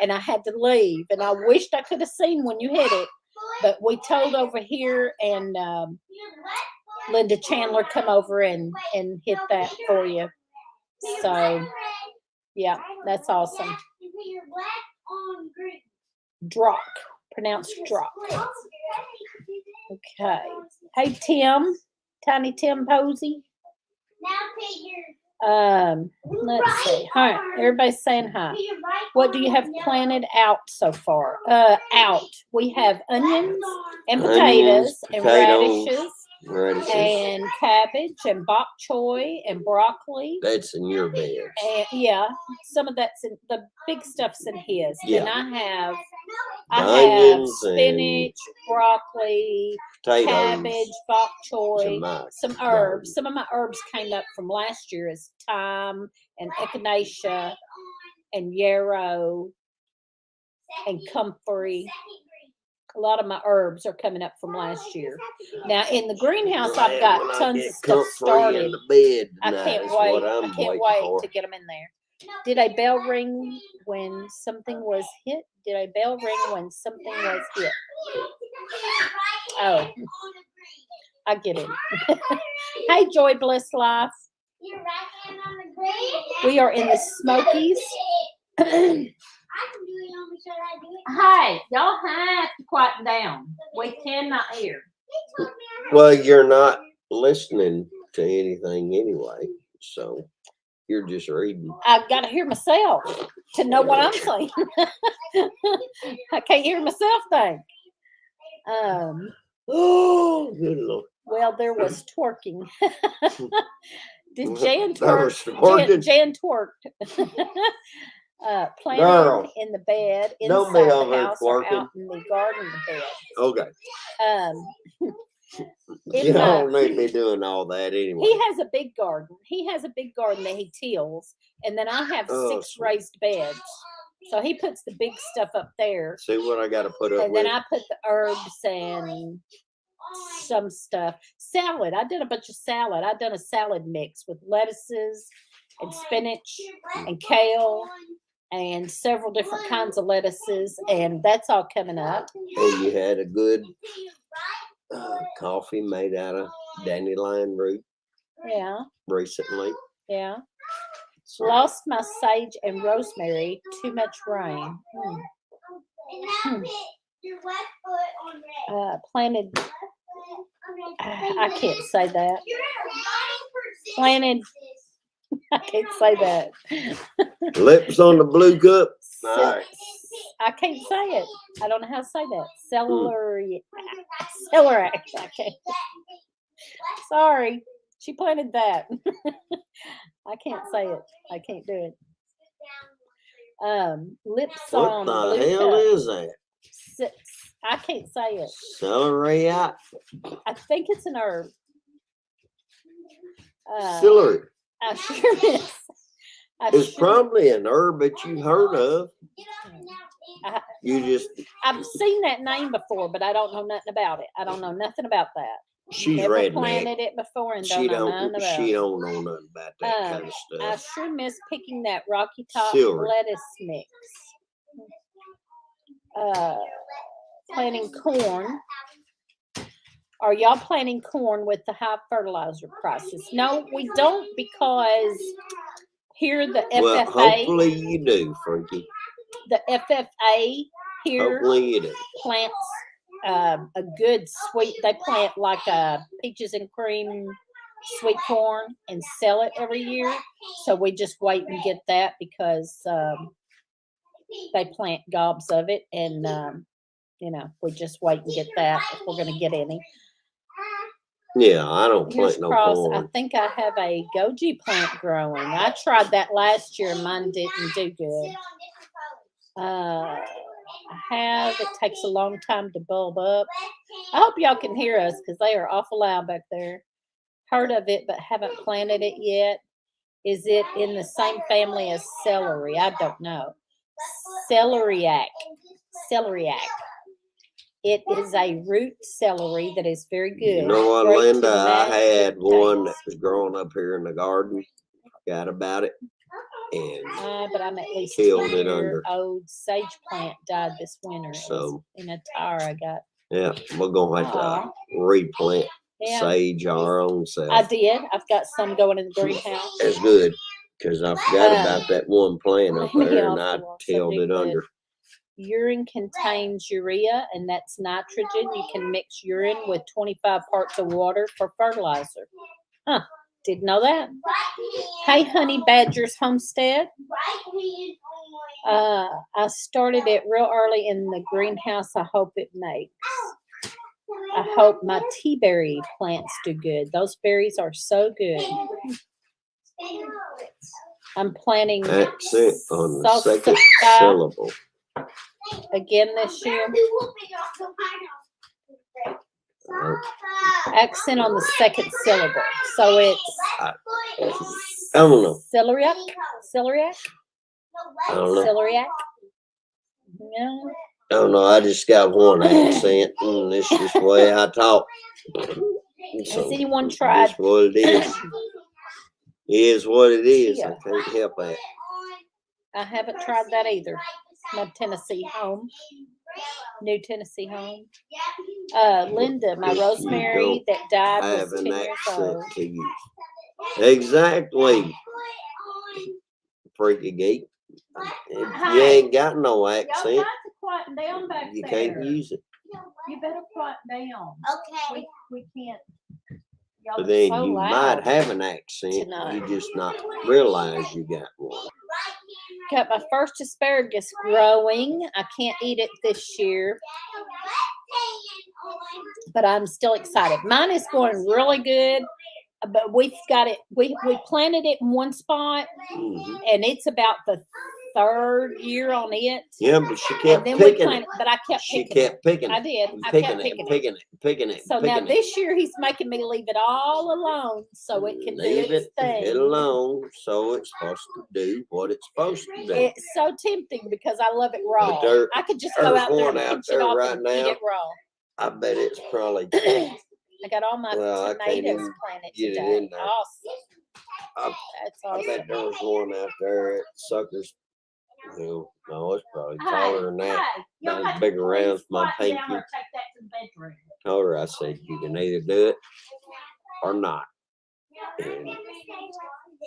[SPEAKER 2] and I had to leave. And I wished I could have seen when you hit it. But we told over here, and Linda Chandler come over and hit that for you. So, yeah, that's awesome. Drock, pronounced Drock. Okay. Hey, Tim, Tiny Tim Posey. Let's see. Hi, everybody's saying hi. What do you have planted out so far? Out. We have onions and potatoes and radishes
[SPEAKER 1] Radishes.
[SPEAKER 2] and cabbage and bok choy and broccoli.
[SPEAKER 1] That's in your bed.
[SPEAKER 2] And yeah, some of that's in the big stuff's in his.
[SPEAKER 1] Yeah.
[SPEAKER 2] And I have
[SPEAKER 1] Onions and
[SPEAKER 2] spinach, broccoli,
[SPEAKER 1] Potatoes.
[SPEAKER 2] cabbage, bok choy,
[SPEAKER 1] Some
[SPEAKER 2] some herbs. Some of my herbs came up from last year as thyme and echinacea and yarrow and comfrey A lot of my herbs are coming up from last year. Now in the greenhouse, I've
[SPEAKER 1] Glad when
[SPEAKER 2] got
[SPEAKER 1] I
[SPEAKER 2] tons
[SPEAKER 1] get
[SPEAKER 2] of stuff
[SPEAKER 1] comfy in
[SPEAKER 2] started.
[SPEAKER 1] the bed
[SPEAKER 2] I
[SPEAKER 1] tonight
[SPEAKER 2] can't
[SPEAKER 1] is
[SPEAKER 2] wait.
[SPEAKER 1] what
[SPEAKER 2] I
[SPEAKER 1] I'm
[SPEAKER 2] can't
[SPEAKER 1] waiting
[SPEAKER 2] wait
[SPEAKER 1] for.
[SPEAKER 2] to get them in there. Did a bell ring when something was hit? Did a bell ring when something was hit? Oh, I get it. Hey, Joy Bliss Life.
[SPEAKER 3] Your right hand on the green.
[SPEAKER 2] We are in the Smokies.
[SPEAKER 3] I can do it on me, should I do it?
[SPEAKER 2] Hey, y'all have to quiet down. We cannot hear.
[SPEAKER 3] They told me I had
[SPEAKER 1] Well,
[SPEAKER 3] to
[SPEAKER 1] you're
[SPEAKER 3] do
[SPEAKER 1] not
[SPEAKER 3] it.
[SPEAKER 1] listening to anything anyway, so you're just reading.
[SPEAKER 2] I've got to hear myself to know what I'm saying. I can't hear myself think.
[SPEAKER 1] Oh, good Lord.
[SPEAKER 2] Well, there was twerking. Did
[SPEAKER 1] There
[SPEAKER 2] Jan twerk?
[SPEAKER 1] was twerking?
[SPEAKER 2] Jan twerked. Planting
[SPEAKER 1] Girl,
[SPEAKER 2] in the bed,
[SPEAKER 1] don't be
[SPEAKER 2] inside
[SPEAKER 1] over
[SPEAKER 2] the
[SPEAKER 1] there
[SPEAKER 2] house, or
[SPEAKER 1] twerking.
[SPEAKER 2] out in the garden of the bed.
[SPEAKER 1] Okay.
[SPEAKER 2] In
[SPEAKER 1] You
[SPEAKER 2] my-
[SPEAKER 1] don't need to be doing all that anyway.
[SPEAKER 2] He has a big garden. He has a big garden that he tills, and then I have
[SPEAKER 1] Oh,
[SPEAKER 2] 6
[SPEAKER 1] sweet.
[SPEAKER 2] raised beds. So he puts the big stuff up there,
[SPEAKER 1] See what I got to put up
[SPEAKER 2] and
[SPEAKER 1] with?
[SPEAKER 2] then I put the herbs and some stuff. Salad. I did a bunch of salad. I done a salad mix with lettuces and spinach and kale and several different kinds of lettuces, and that's all coming up.
[SPEAKER 1] And you had a good coffee made out of dandelion root
[SPEAKER 2] Yeah,
[SPEAKER 1] recently.
[SPEAKER 2] yeah.
[SPEAKER 1] So,
[SPEAKER 2] Lost my sage and rosemary. Too much rain.
[SPEAKER 3] And now put your left foot on red.
[SPEAKER 2] Planted.
[SPEAKER 3] Left foot on red.
[SPEAKER 2] I can't say that.
[SPEAKER 3] You're in a running
[SPEAKER 2] Planted.
[SPEAKER 3] position.
[SPEAKER 2] I can't say that.
[SPEAKER 1] lips on the blue cup. All right.
[SPEAKER 2] I can't say it. I don't know how to say that. Celery. Celery. I can't. Sorry. She planted that. I can't say it. I can't do it. Lips
[SPEAKER 1] What
[SPEAKER 2] on
[SPEAKER 1] the
[SPEAKER 2] blue
[SPEAKER 1] hell
[SPEAKER 2] cup.
[SPEAKER 1] is that?
[SPEAKER 2] I can't say it.
[SPEAKER 1] Celery out.
[SPEAKER 2] I think it's an herb.
[SPEAKER 1] Celery.
[SPEAKER 2] I sure is.
[SPEAKER 1] It's probably an herb that you heard of.
[SPEAKER 2] I-
[SPEAKER 1] You just,
[SPEAKER 2] I've seen that name before, but I don't know nothing about it. I don't know nothing about that.
[SPEAKER 1] she's
[SPEAKER 2] Never
[SPEAKER 1] redneck.
[SPEAKER 2] planted it before and don't
[SPEAKER 1] She
[SPEAKER 2] know
[SPEAKER 1] don't.
[SPEAKER 2] nothing about
[SPEAKER 1] She
[SPEAKER 2] it.
[SPEAKER 1] don't know nothing about that kind of
[SPEAKER 2] I
[SPEAKER 1] stuff.
[SPEAKER 2] sure miss picking that Rocky Top
[SPEAKER 1] Celery.
[SPEAKER 2] lettuce mix. Planting corn. Are y'all planting corn with the high fertilizer prices? No, we don't, because here the
[SPEAKER 1] Well,
[SPEAKER 2] FFA,
[SPEAKER 1] hopefully you do, Freaky.
[SPEAKER 2] the FFA here
[SPEAKER 1] Hopefully you do.
[SPEAKER 2] plants a good sweet. They plant like peaches and cream sweet corn and sell it every year. So we just wait and get that because they plant gobs of it, and we just wait and get that if we're going to get any.
[SPEAKER 1] Yeah, I don't
[SPEAKER 2] Here's
[SPEAKER 1] plant no
[SPEAKER 2] cross. I
[SPEAKER 1] corn.
[SPEAKER 2] think I have a goji plant growing. I tried that last year and mine didn't do good. I have. It takes a long time to bulb up. I hope y'all can hear us because they are awful loud back there. Heard of it, but haven't planted it yet. Is it in the same family as celery? I don't know. Celeriac. Celeriac. It is a root celery that is very good.
[SPEAKER 1] You know what,
[SPEAKER 2] Great to
[SPEAKER 1] Linda? I
[SPEAKER 2] mash
[SPEAKER 1] had
[SPEAKER 2] with
[SPEAKER 1] one that
[SPEAKER 2] potatoes.
[SPEAKER 1] was growing up here in the garden. Forgot about it. And
[SPEAKER 2] But I'm at least
[SPEAKER 1] killed
[SPEAKER 2] 10
[SPEAKER 1] it
[SPEAKER 2] year
[SPEAKER 1] under.
[SPEAKER 2] old sage plant died this winter. It was
[SPEAKER 1] So,
[SPEAKER 2] in a tire I got.
[SPEAKER 1] yeah, we're going to have
[SPEAKER 2] Aw.
[SPEAKER 1] to replant
[SPEAKER 2] Yeah,
[SPEAKER 1] sage our own self.
[SPEAKER 2] I did. I've got some going in the greenhouse.
[SPEAKER 1] That's good, because I forgot about that one plant up
[SPEAKER 2] me
[SPEAKER 1] there, and
[SPEAKER 2] off
[SPEAKER 1] I
[SPEAKER 2] the wrong
[SPEAKER 1] tilled
[SPEAKER 2] subject,
[SPEAKER 1] it
[SPEAKER 2] but
[SPEAKER 1] under.
[SPEAKER 2] Urine contains urea, and that's nitrogen. You can mix urine with 25 parts of water for fertilizer. Huh, didn't know that. Hey, Honey Badgers Homestead. I started it real early in the greenhouse. I hope it makes. I hope my tea berry plants do good. Those berries are so good. I'm planting
[SPEAKER 1] Accent on the
[SPEAKER 2] salsa
[SPEAKER 1] second syllable.
[SPEAKER 2] again this year.
[SPEAKER 1] Uh,
[SPEAKER 2] Accent on the second syllable. So it's
[SPEAKER 1] I don't know.
[SPEAKER 2] celeriac. Celeriac.
[SPEAKER 1] I don't know.
[SPEAKER 2] Celeriac. Yeah.
[SPEAKER 1] Oh no, I just got one accent, and this is the way I talk.
[SPEAKER 2] Has anyone
[SPEAKER 1] it's
[SPEAKER 2] tried?
[SPEAKER 1] just what it is. It is what it is.
[SPEAKER 2] Yeah.
[SPEAKER 1] I can't help that.
[SPEAKER 2] I haven't tried that either. My Tennessee home, New Tennessee home. Linda, my
[SPEAKER 1] If you
[SPEAKER 2] Rosemary that died
[SPEAKER 1] Have
[SPEAKER 2] was
[SPEAKER 1] an
[SPEAKER 2] 10 years
[SPEAKER 1] accent
[SPEAKER 2] old.
[SPEAKER 1] to use. Exactly. Freaky geek. If you ain't got no
[SPEAKER 2] Y'all
[SPEAKER 1] accent,
[SPEAKER 2] got to quieten down back
[SPEAKER 1] you
[SPEAKER 2] there.
[SPEAKER 1] can't use it.
[SPEAKER 2] You better quieten down.
[SPEAKER 3] Okay.
[SPEAKER 2] We can't. Y'all
[SPEAKER 1] But
[SPEAKER 2] are
[SPEAKER 1] then
[SPEAKER 2] so
[SPEAKER 1] you
[SPEAKER 2] loud
[SPEAKER 1] might have an accent,
[SPEAKER 2] tonight.
[SPEAKER 1] you just not realize you got one.
[SPEAKER 2] Got my first asparagus growing. I can't eat it this year, but I'm still excited. Mine is going really good, but we've got it. We planted it in one spot,
[SPEAKER 1] Mhm.
[SPEAKER 2] and it's about the third year on it.
[SPEAKER 1] Yeah, but she
[SPEAKER 2] And
[SPEAKER 1] kept
[SPEAKER 2] then we
[SPEAKER 1] picking
[SPEAKER 2] planted,
[SPEAKER 1] it.
[SPEAKER 2] but I kept
[SPEAKER 1] She
[SPEAKER 2] picking it.
[SPEAKER 1] kept picking
[SPEAKER 2] I
[SPEAKER 1] it.
[SPEAKER 2] did.
[SPEAKER 1] And
[SPEAKER 2] I
[SPEAKER 1] picking
[SPEAKER 2] kept
[SPEAKER 1] it,
[SPEAKER 2] picking it.
[SPEAKER 1] picking it, picking it.
[SPEAKER 2] So now
[SPEAKER 1] picking it.
[SPEAKER 2] this year he's making me leave it all alone so it can
[SPEAKER 1] Leave
[SPEAKER 2] do its
[SPEAKER 1] it
[SPEAKER 2] thing.
[SPEAKER 1] alone, so it's supposed to do what it's supposed to do.
[SPEAKER 2] It's so tempting because I love it raw.
[SPEAKER 1] there-
[SPEAKER 2] I could just go
[SPEAKER 1] there's
[SPEAKER 2] out there
[SPEAKER 1] one
[SPEAKER 2] and
[SPEAKER 1] out
[SPEAKER 2] pinch
[SPEAKER 1] there
[SPEAKER 2] it off
[SPEAKER 1] right
[SPEAKER 2] and eat
[SPEAKER 1] now.
[SPEAKER 2] it raw.
[SPEAKER 1] I bet it's probably.
[SPEAKER 2] I got all my
[SPEAKER 1] Well, I can't
[SPEAKER 2] tomatoes
[SPEAKER 1] even
[SPEAKER 2] planted
[SPEAKER 1] get it
[SPEAKER 2] today.
[SPEAKER 1] in there.
[SPEAKER 2] Awesome.
[SPEAKER 1] I-
[SPEAKER 2] That's
[SPEAKER 1] I
[SPEAKER 2] awesome.
[SPEAKER 1] bet there was one out there at Suckers. No, it's probably taller than that.
[SPEAKER 2] Hey, y'all
[SPEAKER 1] Not as
[SPEAKER 2] have to
[SPEAKER 1] big around as
[SPEAKER 2] please
[SPEAKER 1] my
[SPEAKER 2] quieten down
[SPEAKER 1] pinky.
[SPEAKER 2] or take that to the bedroom.
[SPEAKER 1] Told her, I said, you can either do it or not. And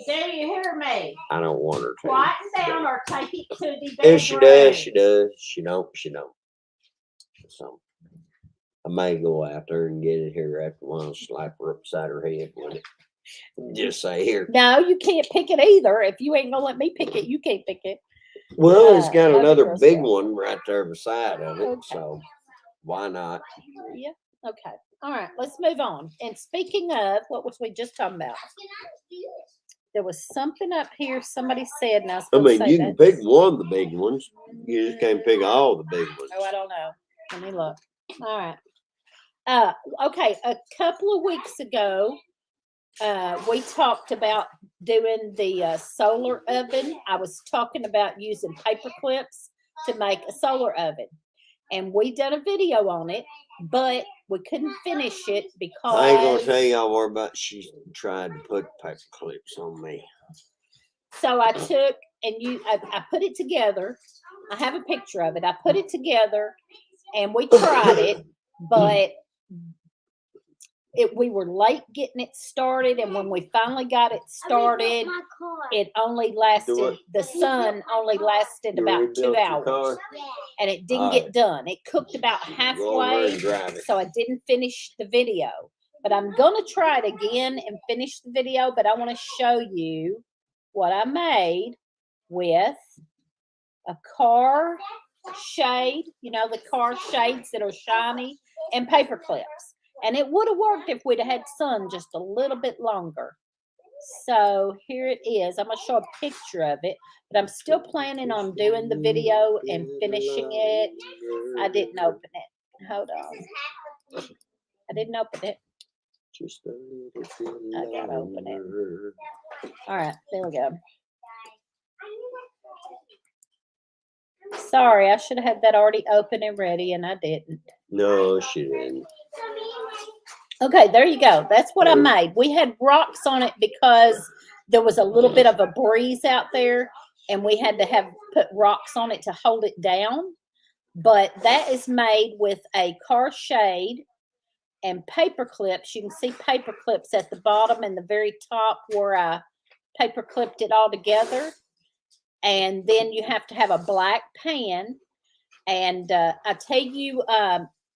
[SPEAKER 2] Do you hear me?
[SPEAKER 1] I don't want her to.
[SPEAKER 2] Quieten down or take it to the bedroom.
[SPEAKER 1] If she does, she does. She don't, she don't. So I may go out there and get it here after a while, slap her upside her head with it. Just say, here.
[SPEAKER 2] No, you can't pick it either. If you ain't gonna let me pick it, you can't pick it.
[SPEAKER 1] Well, it's got
[SPEAKER 2] love you,
[SPEAKER 1] another
[SPEAKER 2] Girl
[SPEAKER 1] big
[SPEAKER 2] Scout.
[SPEAKER 1] one right there beside of it.
[SPEAKER 2] Okay.
[SPEAKER 1] So why not?
[SPEAKER 2] Yeah. Okay. All right. Let's move on. And speaking of, what was we just talking about? There was something up here somebody said, and I was
[SPEAKER 1] I
[SPEAKER 2] gonna
[SPEAKER 1] mean,
[SPEAKER 2] say
[SPEAKER 1] you can pick one of the big ones. You just can't pick all the big ones.
[SPEAKER 2] Oh, I don't know. Let me look. All right. Okay. A couple of weeks ago, we talked about doing the solar oven. I was talking about using paper clips to make a solar oven, and we done a video on it, but we couldn't finish it because
[SPEAKER 1] I ain't gonna tell y'all more about she tried to put paper clips on me.
[SPEAKER 2] So I took and I put it together. I have a picture of it. I put it together and we tried it, but we were late getting it started. And when we finally got it started, it only lasted, the sun only lasted
[SPEAKER 1] You
[SPEAKER 2] about
[SPEAKER 1] rebuilt
[SPEAKER 2] 2
[SPEAKER 1] your
[SPEAKER 2] hours.
[SPEAKER 1] car?
[SPEAKER 2] And it didn't get done. It cooked about
[SPEAKER 1] Go over
[SPEAKER 2] halfway.
[SPEAKER 1] and drive it.
[SPEAKER 2] So I didn't finish the video. But I'm going to try it again and finish the video. But I want to show you what I made with a car shade, you know, the car shades that are shiny, and paper clips. And it would have worked if we'd have had sun just a little bit longer. So here it is. I'm going to show a picture of it, but I'm still planning on doing the video and finishing it. I didn't open it. Hold on. I didn't open it.
[SPEAKER 1] Just a little bit
[SPEAKER 2] I gotta open it.
[SPEAKER 1] longer.
[SPEAKER 2] All right, there we go. Sorry, I should have had that already open and ready, and I didn't.
[SPEAKER 1] No, she didn't.
[SPEAKER 2] Okay, there you go. That's what I made. We had rocks on it because there was a little bit of a breeze out there, and we had to have put rocks on it to hold it down. But that is made with a car shade and paper clips. You can see paper clips at the bottom and the very top where I paper clipped it all together. And then you have to have a black pan. And I tell you,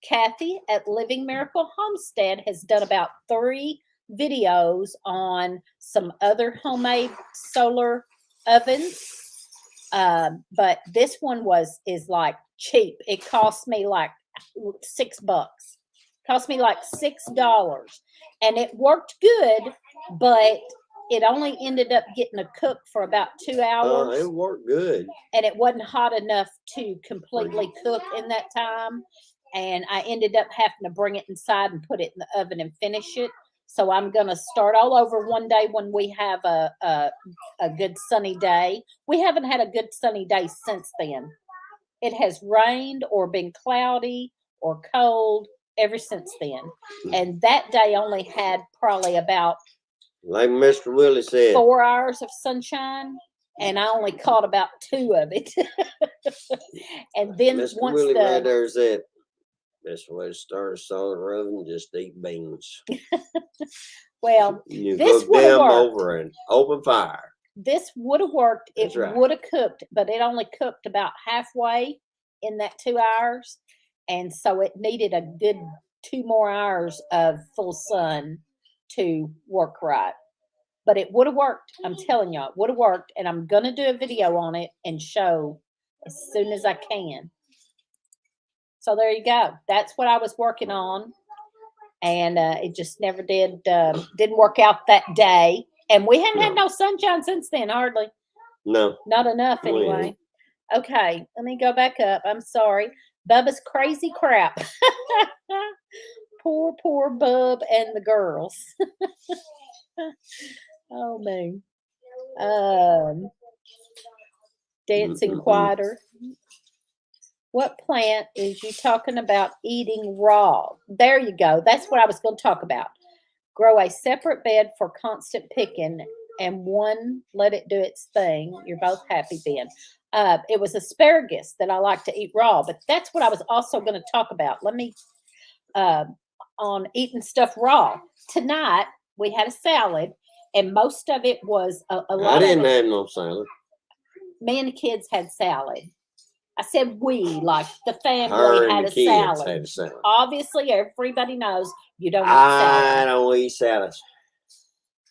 [SPEAKER 2] Kathy at Living Miracle Homestead has done about 3 videos on some other homemade solar ovens. But this one is like cheap. It cost me like $6. Cost me like $6. And it worked good, but it only ended up getting a cook for about 2 hours.
[SPEAKER 1] It worked good.
[SPEAKER 2] And it wasn't hot enough to completely cook in that time. And I ended up having to bring it inside and put it in the oven and finish it. So I'm going to start all over one day when we have a good sunny day. We haven't had a good sunny day since then. It has rained or been cloudy or cold ever since then. And that day only had probably about
[SPEAKER 1] Like Mr. Willie said,
[SPEAKER 2] 4 hours of sunshine, and I only caught about 2 of it. And then
[SPEAKER 1] Mr.
[SPEAKER 2] once
[SPEAKER 1] Willie right
[SPEAKER 2] the
[SPEAKER 1] there said, best way to start a solar oven, just eat beans.
[SPEAKER 2] well,
[SPEAKER 1] You
[SPEAKER 2] this
[SPEAKER 1] cook
[SPEAKER 2] would've
[SPEAKER 1] them
[SPEAKER 2] worked.
[SPEAKER 1] over an open fire.
[SPEAKER 2] this would have worked. It
[SPEAKER 1] That's right.
[SPEAKER 2] would have cooked, but it only cooked about halfway in that 2 hours, and so it needed a good 2 more hours of full sun to work right. But it would have worked. I'm telling y'all, it would have worked, and I'm gonna do a video on it and show as soon as I can. So there you go. That's what I was working on, and it just never didn't work out that day. And we haven't had
[SPEAKER 1] No.
[SPEAKER 2] no sunshine since then, hardly.
[SPEAKER 1] No.
[SPEAKER 2] Not enough,
[SPEAKER 1] We
[SPEAKER 2] anyway.
[SPEAKER 1] ain't.
[SPEAKER 2] Okay, let me go back up. I'm sorry. Bubba's crazy crap. Poor Bub and the girls. Oh man. Dancing quieter. What plant is you talking about eating raw? There you go. That's what I was going to talk about. Grow a separate bed for constant picking, and one let it do its thing. You're both happy then. It was asparagus that I like to eat raw, but that's what I was also going to talk about. Let me on eating stuff raw. Tonight we had a salad, and most of it was a
[SPEAKER 1] I
[SPEAKER 2] lot
[SPEAKER 1] didn't
[SPEAKER 2] of it.
[SPEAKER 1] have no salad.
[SPEAKER 2] Me and the kids had salad. I said we, like the family
[SPEAKER 1] Her
[SPEAKER 2] had
[SPEAKER 1] and
[SPEAKER 2] a
[SPEAKER 1] the kids
[SPEAKER 2] salad.
[SPEAKER 1] had a salad.
[SPEAKER 2] Obviously, everybody knows you don't eat salad.
[SPEAKER 1] I don't eat salads.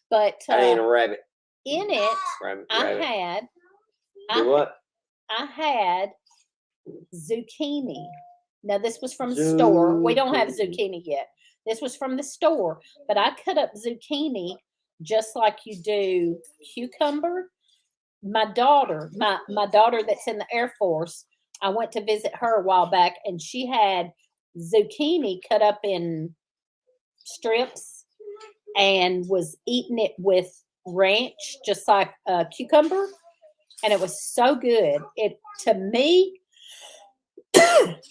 [SPEAKER 2] But
[SPEAKER 1] I ain't a rabbit.
[SPEAKER 2] in it,
[SPEAKER 1] Rabbit.
[SPEAKER 2] I
[SPEAKER 1] Do what?
[SPEAKER 2] had zucchini. Now this was from the store. We don't have
[SPEAKER 1] Zucchini.
[SPEAKER 2] zucchini yet. This was from the store, but I cut up zucchini just like you do cucumber. My daughter that's in the Air Force, I went to visit her a while back, and she had zucchini cut up in strips and was eating it with ranch, just like a cucumber, and it was so good. It to me,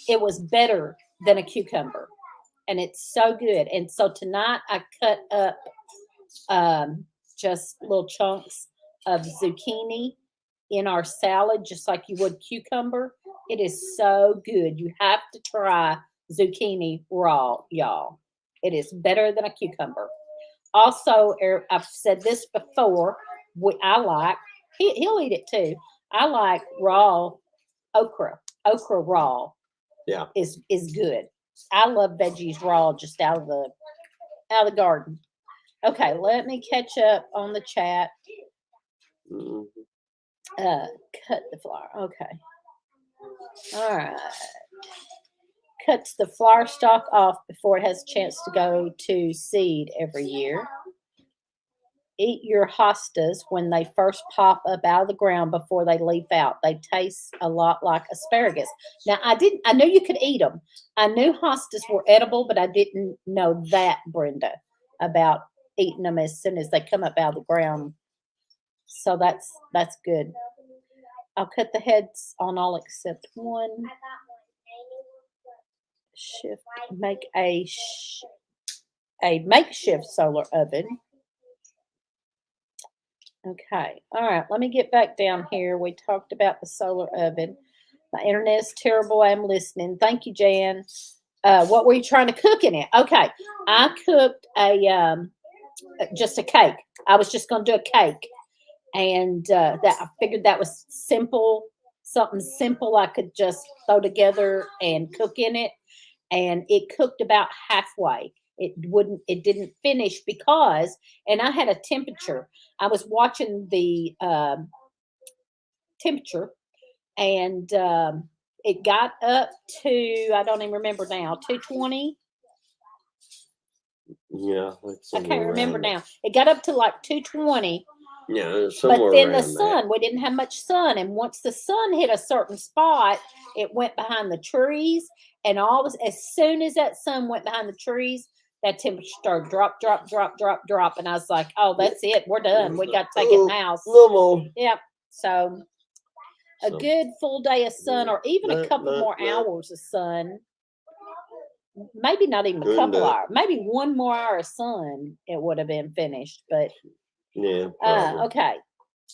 [SPEAKER 2] it was better than a cucumber, and it's so good. And so tonight I cut up just little chunks of zucchini in our salad, just like you would cucumber. It is so good. You have to try zucchini raw, y'all. It is better than a cucumber. Also, I've said this before. I like he'll eat it too. I like raw okra. Okra raw,
[SPEAKER 1] Yeah.
[SPEAKER 2] is good. I love veggies raw, just out of the garden. Okay, let me catch up on the chat.
[SPEAKER 1] Mhm.
[SPEAKER 2] Cut the flower. Okay. All right. Cuts the flower stalk off before it has a chance to go to seed every year. Eat your hostas when they first pop up out of the ground before they leaf out. They taste a lot like asparagus. Now, I knew you could eat them. I knew hostas were edible, but I didn't know that, Brenda, about eating them as soon as they come up out of the ground. So that's good. I'll cut the heads on all except one. Shift. Make a makeshift solar oven. Okay. All right. Let me get back down here. We talked about the solar oven. My internet is terrible. I'm listening. Thank you, Jan. What were you trying to cook in it? Okay. I cooked just a cake. I was just going to do a cake. And that I figured that was simple, something simple I could just throw together and cook in it. And it cooked about halfway. It didn't finish because, and I had a temperature. I was watching the temperature, and it got up to, I don't even remember now, 220.
[SPEAKER 1] Yeah.
[SPEAKER 2] I can't remember now. It got up to like 220.
[SPEAKER 1] Yeah, somewhere
[SPEAKER 2] But then the
[SPEAKER 1] around
[SPEAKER 2] sun, we didn't have much sun. And once the sun hit a certain spot, it went behind the trees. And as soon as that sun went behind the trees, that temperature started drop. And I was like, oh, that's it. We're done. We got to take it in the house.
[SPEAKER 1] No more.
[SPEAKER 2] Yep. So a
[SPEAKER 1] So,
[SPEAKER 2] good full day of sun, or even a
[SPEAKER 1] No,
[SPEAKER 2] couple
[SPEAKER 1] no,
[SPEAKER 2] more
[SPEAKER 1] no.
[SPEAKER 2] hours of sun. Maybe not even a
[SPEAKER 1] Couldn't
[SPEAKER 2] couple
[SPEAKER 1] do it.
[SPEAKER 2] hours. Maybe one more hour of sun, it would have been finished. But
[SPEAKER 1] yeah, probably.
[SPEAKER 2] okay.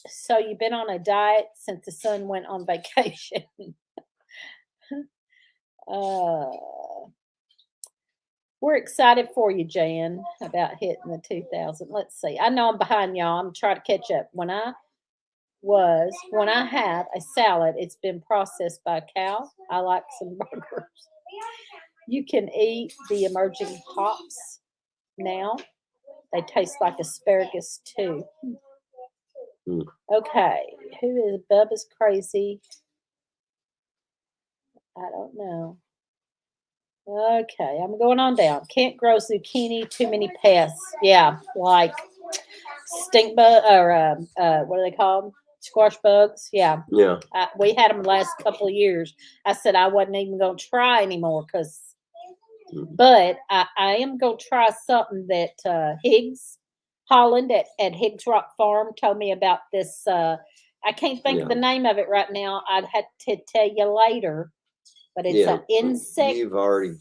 [SPEAKER 2] So you've been on a diet since the son went on vacation. We're excited for you, Jan, about hitting the 2,000. Let's see. I know I'm behind y'all. I'm trying to catch up. When I have a salad, it's been processed by a cow. I like some burgers. You can eat the emerging hops now. They taste like asparagus too.
[SPEAKER 1] Hmm.
[SPEAKER 2] Okay, who is Bubba's crazy? I don't know. Okay, I'm going on down. Can't grow zucchini, too many pests. Yeah, like stink bug or what do they call them? Squash bugs. Yeah,
[SPEAKER 1] Yeah.
[SPEAKER 2] we had them the last couple of years. I said I wasn't even going to try anymore but I am going to try something that Higgs Holland at Higgs Rock Farm told me about this. I can't think of the name of it right now. I'd have to tell you later. But it's an insect.
[SPEAKER 1] You've already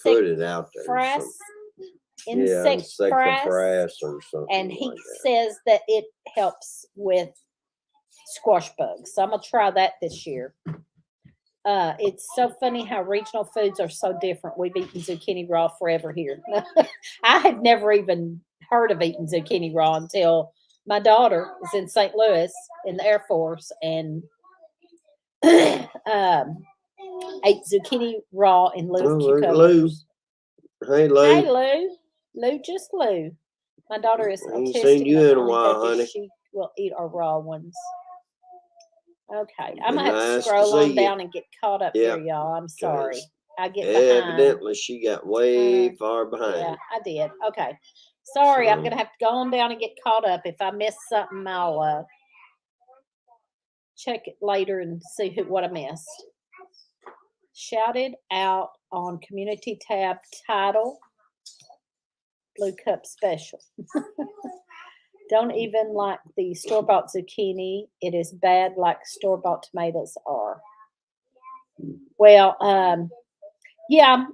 [SPEAKER 1] put it out there.
[SPEAKER 2] Frass,
[SPEAKER 1] Insect frass or something.
[SPEAKER 2] And he
[SPEAKER 1] like that.
[SPEAKER 2] says that it helps with squash bugs. So I'm gonna try that this year. It's so funny how regional foods are so different. We've eaten zucchini raw forever here. I had never even heard of eating zucchini raw until my daughter was in St. Louis in the Air Force and ate zucchini raw in lieu of cucumbers.
[SPEAKER 1] Hey, Lou.
[SPEAKER 2] Hey, Lou. Lou, just Lou. My daughter is
[SPEAKER 1] Ain't
[SPEAKER 2] autistic.
[SPEAKER 1] seen you
[SPEAKER 2] and
[SPEAKER 1] in a
[SPEAKER 2] only
[SPEAKER 1] while,
[SPEAKER 2] veggies
[SPEAKER 1] honey.
[SPEAKER 2] She will eat our raw ones. Okay, I'm
[SPEAKER 1] Been
[SPEAKER 2] gonna have to
[SPEAKER 1] nice to
[SPEAKER 2] scroll
[SPEAKER 1] see
[SPEAKER 2] on
[SPEAKER 1] you.
[SPEAKER 2] down and get caught up
[SPEAKER 1] Yeah,
[SPEAKER 2] here, y'all. I'm sorry. I get behind.
[SPEAKER 1] Evidently, she got way far behind.
[SPEAKER 2] Yeah, I did. Okay, sorry. I'm
[SPEAKER 1] So-
[SPEAKER 2] gonna have to go on down and get caught up. If I miss something, I'll check it later and see what I missed. Shouted out on community tab title Blue Cup Special. Don't even like the store-bought zucchini. It is bad like store-bought tomatoes are. Well, yeah,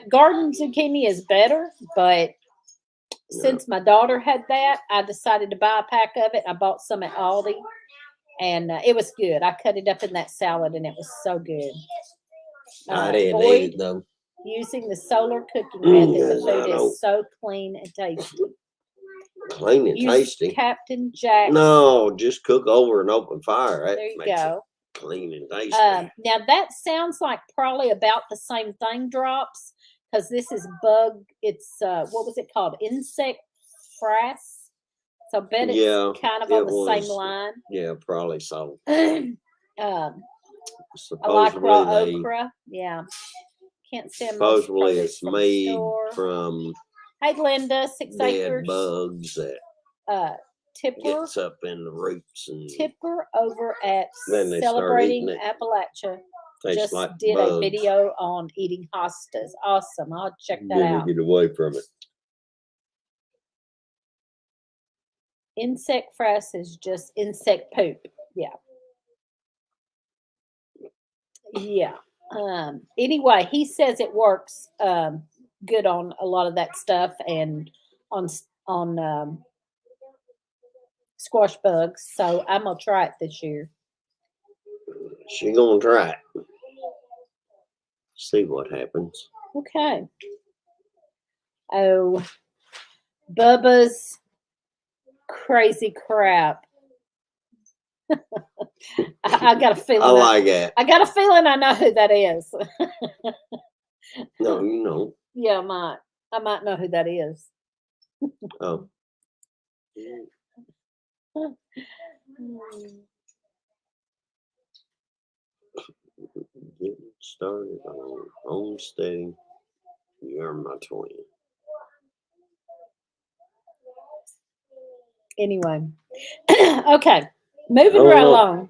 [SPEAKER 2] garden zucchini is better, but since my daughter had that, I decided to buy a pack of it. I bought some at Aldi, and it was good. I cut it up in that salad, and it was so good.
[SPEAKER 1] I didn't eat it, though.
[SPEAKER 2] Using the solar cooking method, the
[SPEAKER 1] Yes, I
[SPEAKER 2] food
[SPEAKER 1] know.
[SPEAKER 2] is so clean and tasty.
[SPEAKER 1] Clean and
[SPEAKER 2] Use
[SPEAKER 1] tasty.
[SPEAKER 2] Captain Jack's.
[SPEAKER 1] No, just cook over an open fire. That
[SPEAKER 2] There you
[SPEAKER 1] makes
[SPEAKER 2] go.
[SPEAKER 1] it clean and tasty.
[SPEAKER 2] Now that sounds like probably about the same thing, Drops, because this is bug. It's what was it called? Insect frass. So I bet it's kind of on the same line.
[SPEAKER 1] Yeah, probably so.
[SPEAKER 2] I like
[SPEAKER 1] Supposedly
[SPEAKER 2] raw okra. Yeah. Can't stand most
[SPEAKER 1] supposedly
[SPEAKER 2] produce
[SPEAKER 1] it's
[SPEAKER 2] from the
[SPEAKER 1] made
[SPEAKER 2] store.
[SPEAKER 1] from
[SPEAKER 2] Hey, Linda, 6
[SPEAKER 1] dead
[SPEAKER 2] acres.
[SPEAKER 1] bugs that
[SPEAKER 2] Tipper
[SPEAKER 1] gets up in the roots and
[SPEAKER 2] over at
[SPEAKER 1] then they start
[SPEAKER 2] Celebrating
[SPEAKER 1] eating it.
[SPEAKER 2] Appalachia
[SPEAKER 1] Tastes
[SPEAKER 2] just
[SPEAKER 1] like
[SPEAKER 2] did
[SPEAKER 1] bugs.
[SPEAKER 2] a video on eating hostas. Awesome. I'll check that
[SPEAKER 1] Gotta
[SPEAKER 2] out.
[SPEAKER 1] get away from it.
[SPEAKER 2] Insect frass is just insect poop. Yeah. Yeah. Anyway, he says it works good on a lot of that stuff and on squash bugs. So I'm gonna try it this year.
[SPEAKER 1] She gonna try it. See what happens.
[SPEAKER 2] Okay. Oh, Bubba's crazy crap. I got a feeling.
[SPEAKER 1] I like it.
[SPEAKER 2] I got a feeling I know who that is.
[SPEAKER 1] No, you know.
[SPEAKER 2] Yeah, I might know who that is.
[SPEAKER 1] Oh. Getting started on homesteading. You're my twin.
[SPEAKER 2] Anyway, okay, moving right along.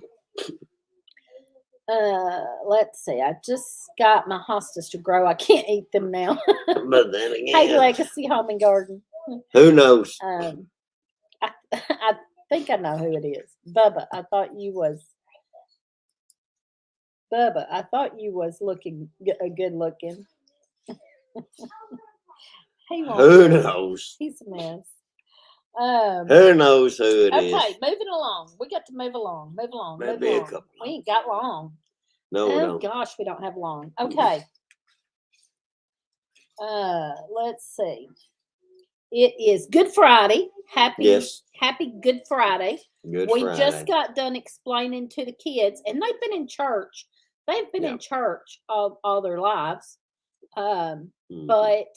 [SPEAKER 2] Let's see. I just got my hostas to grow. I can't eat them now.
[SPEAKER 1] But then again,
[SPEAKER 2] Hey, Legacy Home and Garden.
[SPEAKER 1] who knows?
[SPEAKER 2] I think I know who it is. Bubba. I thought you was Bubba, I thought you was looking good looking. He won't
[SPEAKER 1] Who
[SPEAKER 2] be.
[SPEAKER 1] knows?
[SPEAKER 2] He's a mess.
[SPEAKER 1] Who knows who it is?
[SPEAKER 2] Okay, moving along. We got to move along. Move along.
[SPEAKER 1] That'd
[SPEAKER 2] Move
[SPEAKER 1] be a
[SPEAKER 2] along.
[SPEAKER 1] couple
[SPEAKER 2] We ain't got long.
[SPEAKER 1] No, we
[SPEAKER 2] Oh
[SPEAKER 1] don't.
[SPEAKER 2] gosh, we don't have long. Okay. Let's see. It is Good Friday.
[SPEAKER 1] Yes.
[SPEAKER 2] Happy Good Friday.
[SPEAKER 1] Good
[SPEAKER 2] We
[SPEAKER 1] Friday.
[SPEAKER 2] just got done explaining to the kids, and they've been in church. They've been in church all their lives.
[SPEAKER 1] Mhm.
[SPEAKER 2] But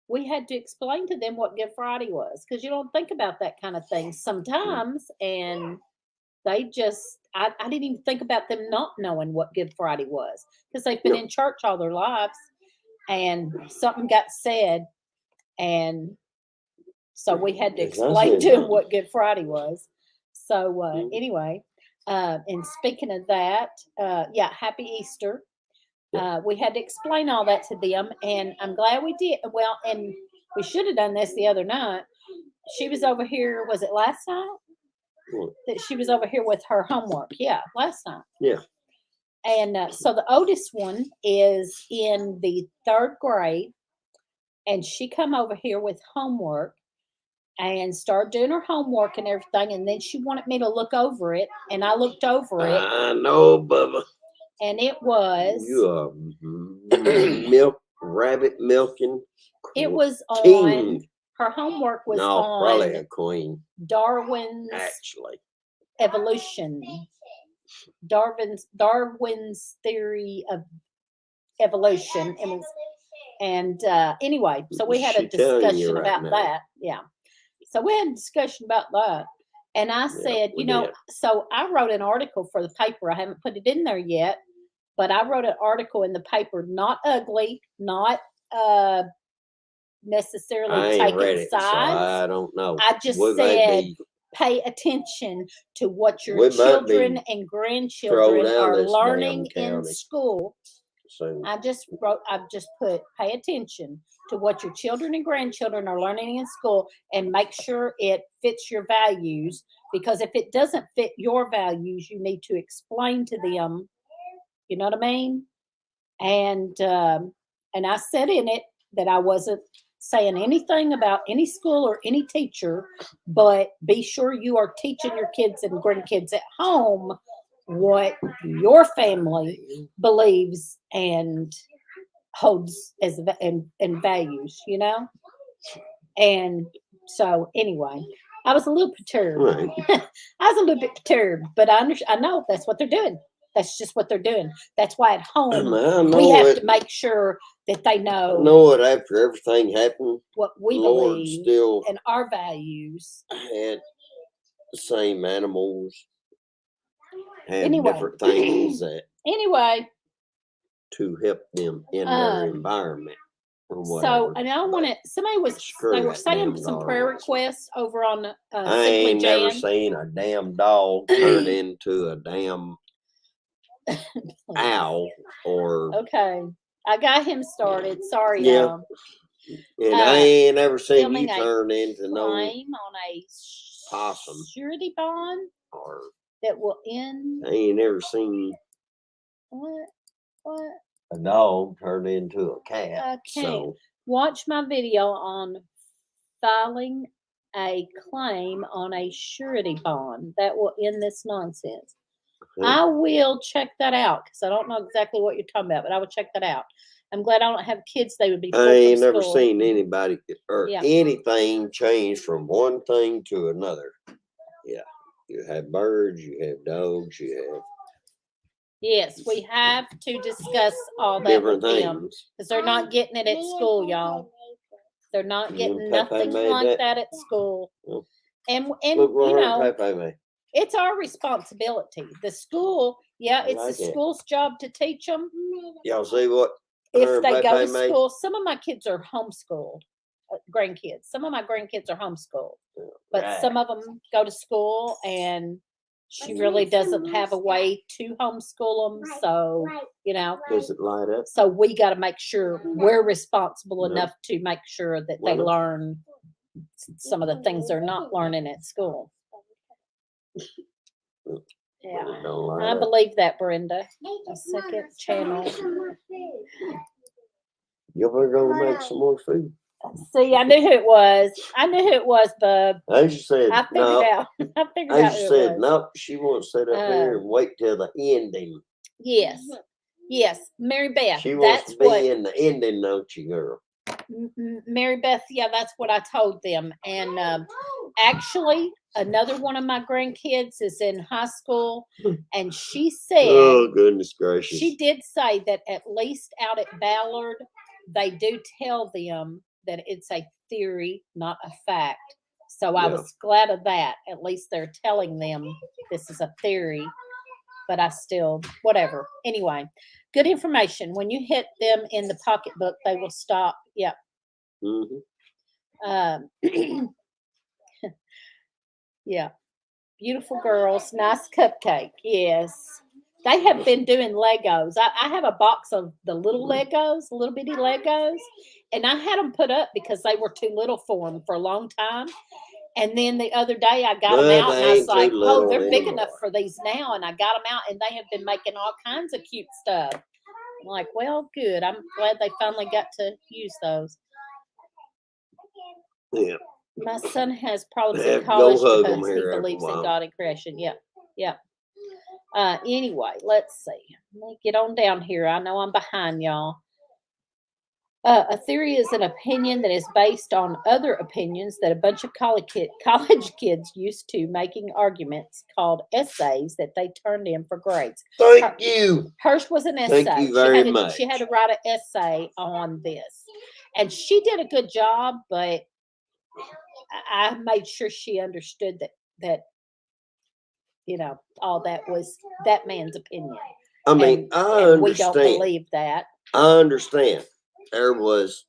[SPEAKER 2] we had to explain to them what Good Friday was because you don't think about that kind of thing sometimes. And they just, I didn't even think about them not knowing what Good Friday was because they've been in church all their lives and something got said. And so we had to explain to them what Good Friday was. So anyway, and speaking of that, Happy Easter. We had to explain all that to them, and I'm glad we did. Well, and we should have done this the other night. She was over here, was it last night? That she was over here with her homework. Yeah, last night.
[SPEAKER 1] Yeah.
[SPEAKER 2] And so the oldest one is in the 3rd grade, and she come over here with homework and started doing her homework and everything, and then she wanted me to look over it, and I looked over it.
[SPEAKER 1] I know, Bubba.
[SPEAKER 2] And it was.
[SPEAKER 1] You are rabbit milking.
[SPEAKER 2] It was
[SPEAKER 1] king.
[SPEAKER 2] on. Her homework was
[SPEAKER 1] no,
[SPEAKER 2] on
[SPEAKER 1] probably a queen.
[SPEAKER 2] Darwin's
[SPEAKER 1] Actually,
[SPEAKER 2] evolution. Darwin's theory of evolution. And anyway, so we had a discussion about that. Yeah. So we had a discussion about that. And I said, so I wrote an article for the paper. I haven't put it in there yet, but I wrote an article in the paper, not ugly, not necessarily taking sides.
[SPEAKER 1] So I don't know.
[SPEAKER 2] I just said, pay attention to what your children and grandchildren are learning in school. I've just put, pay attention to what your children and grandchildren are learning in school and make sure it fits your values, because if it doesn't fit your values, you need to explain to them, you know what I mean? And I said in it that I wasn't saying anything about any school or any teacher, but be sure you are teaching your kids and grandkids at home what your family believes and holds as and values, And so anyway, I was a little perturbed.
[SPEAKER 1] Right.
[SPEAKER 2] I was a little bit perturbed, but I know that's what they're doing. That's just what they're doing. That's why at home we have to make sure that they know.
[SPEAKER 1] I know it after everything happened.
[SPEAKER 2] What we
[SPEAKER 1] Lord
[SPEAKER 2] believe
[SPEAKER 1] still
[SPEAKER 2] and our values.
[SPEAKER 1] Had the same animals. Had
[SPEAKER 2] Anyway.
[SPEAKER 1] different things that to help them in their environment.
[SPEAKER 2] So, and I want to. Somebody they were saying some prayer requests over on.
[SPEAKER 1] I ain't never seen a damn dog turn into a damn owl or.
[SPEAKER 2] Okay, I got him started. Sorry,
[SPEAKER 1] yeah. And I ain't never seen you turn into no
[SPEAKER 2] claim on a
[SPEAKER 1] possum
[SPEAKER 2] surety bond
[SPEAKER 1] or
[SPEAKER 2] that will end.
[SPEAKER 1] I ain't never seen
[SPEAKER 2] what
[SPEAKER 1] a dog turn into a cat.
[SPEAKER 2] Okay,
[SPEAKER 1] so
[SPEAKER 2] watch my video on filing a claim on a surety bond that will end this nonsense. I will check that out because I don't know exactly what you're talking about, but I will check that out. I'm glad I don't have kids. They would be.
[SPEAKER 1] I ain't never seen anybody or anything change from one thing to another. Yeah, you have birds, you have dogs, you have.
[SPEAKER 2] Yes, we have to discuss all that
[SPEAKER 1] different
[SPEAKER 2] with
[SPEAKER 1] things
[SPEAKER 2] them because they're not getting it at school, y'all. They're not getting nothing like that at school.
[SPEAKER 1] Well,
[SPEAKER 2] and
[SPEAKER 1] look,
[SPEAKER 2] it's our responsibility. The school, it's
[SPEAKER 1] like
[SPEAKER 2] the school's job to teach them.
[SPEAKER 1] Y'all see what?
[SPEAKER 2] If they go to school, some of my kids are homeschooled, grandkids. Some of my grandkids are homeschooled, but some of them go to school, and she really doesn't have a way to homeschool them. So,
[SPEAKER 1] does it light up?
[SPEAKER 2] So we got to make sure we're responsible enough to make sure that they learn some of the things they're not learning at school. Yeah,
[SPEAKER 1] It don't light
[SPEAKER 2] I
[SPEAKER 1] up.
[SPEAKER 2] believe that, Brenda. A second channel.
[SPEAKER 1] You better go make some more food.
[SPEAKER 2] See, I knew who it was. I knew who it was, bub.
[SPEAKER 1] As you said,
[SPEAKER 2] I figured
[SPEAKER 1] no.
[SPEAKER 2] out. I figured out
[SPEAKER 1] As
[SPEAKER 2] who
[SPEAKER 1] you
[SPEAKER 2] it
[SPEAKER 1] said,
[SPEAKER 2] was.
[SPEAKER 1] nope. She wants to sit up here and wait till the ending.
[SPEAKER 2] Yes, yes, Mary Beth.
[SPEAKER 1] She wants
[SPEAKER 2] That's
[SPEAKER 1] to be
[SPEAKER 2] what
[SPEAKER 1] in the ending, don't you, girl?
[SPEAKER 2] Mary Beth. Yeah, that's what I told them. And actually, another one of my grandkids is in high school, and she said,
[SPEAKER 1] Oh goodness gracious!
[SPEAKER 2] she did say that at least out at Ballard, they do tell them that it's a theory, not a fact. So I
[SPEAKER 1] Yeah.
[SPEAKER 2] was glad of that. At least they're telling them this is a theory, but I still, whatever. Anyway, good information. When you hit them in the pocketbook, they will stop. Yep.
[SPEAKER 1] Mm-hmm.
[SPEAKER 2] Yeah. Beautiful girls. Nice cupcake. Yes. They have been doing Legos. I have a box of the little Legos, little bitty Legos, and I had them put up because they were too little for them for a long time. And then the other day I got them
[SPEAKER 1] But
[SPEAKER 2] out and
[SPEAKER 1] they
[SPEAKER 2] I was
[SPEAKER 1] ain't too
[SPEAKER 2] like, oh,
[SPEAKER 1] little
[SPEAKER 2] they're big
[SPEAKER 1] anymore.
[SPEAKER 2] enough for these now. And I got them out and they have been making all kinds of cute stuff. I'm like, well, good. I'm glad they finally got to use those.
[SPEAKER 1] Yeah.
[SPEAKER 2] My son has problems
[SPEAKER 1] Have
[SPEAKER 2] in
[SPEAKER 1] to
[SPEAKER 2] college
[SPEAKER 1] go hug 'em
[SPEAKER 2] because he
[SPEAKER 1] here every
[SPEAKER 2] believes in
[SPEAKER 1] while.
[SPEAKER 2] God and creation. Yep. Yep. Anyway, let's see. Let me get on down here. I know I'm behind y'all. A theory is an opinion that is based on other opinions that a bunch of college kids used to making arguments called essays that they turned in for grades.
[SPEAKER 1] Thank you.
[SPEAKER 2] Hers was an essay.
[SPEAKER 1] Thank you very much.
[SPEAKER 2] She had to write an essay on this. And she did a good job, but I made sure she understood that all that was that man's opinion.
[SPEAKER 1] I mean, I
[SPEAKER 2] and we don't
[SPEAKER 1] understand.
[SPEAKER 2] believe that.
[SPEAKER 1] I understand. There was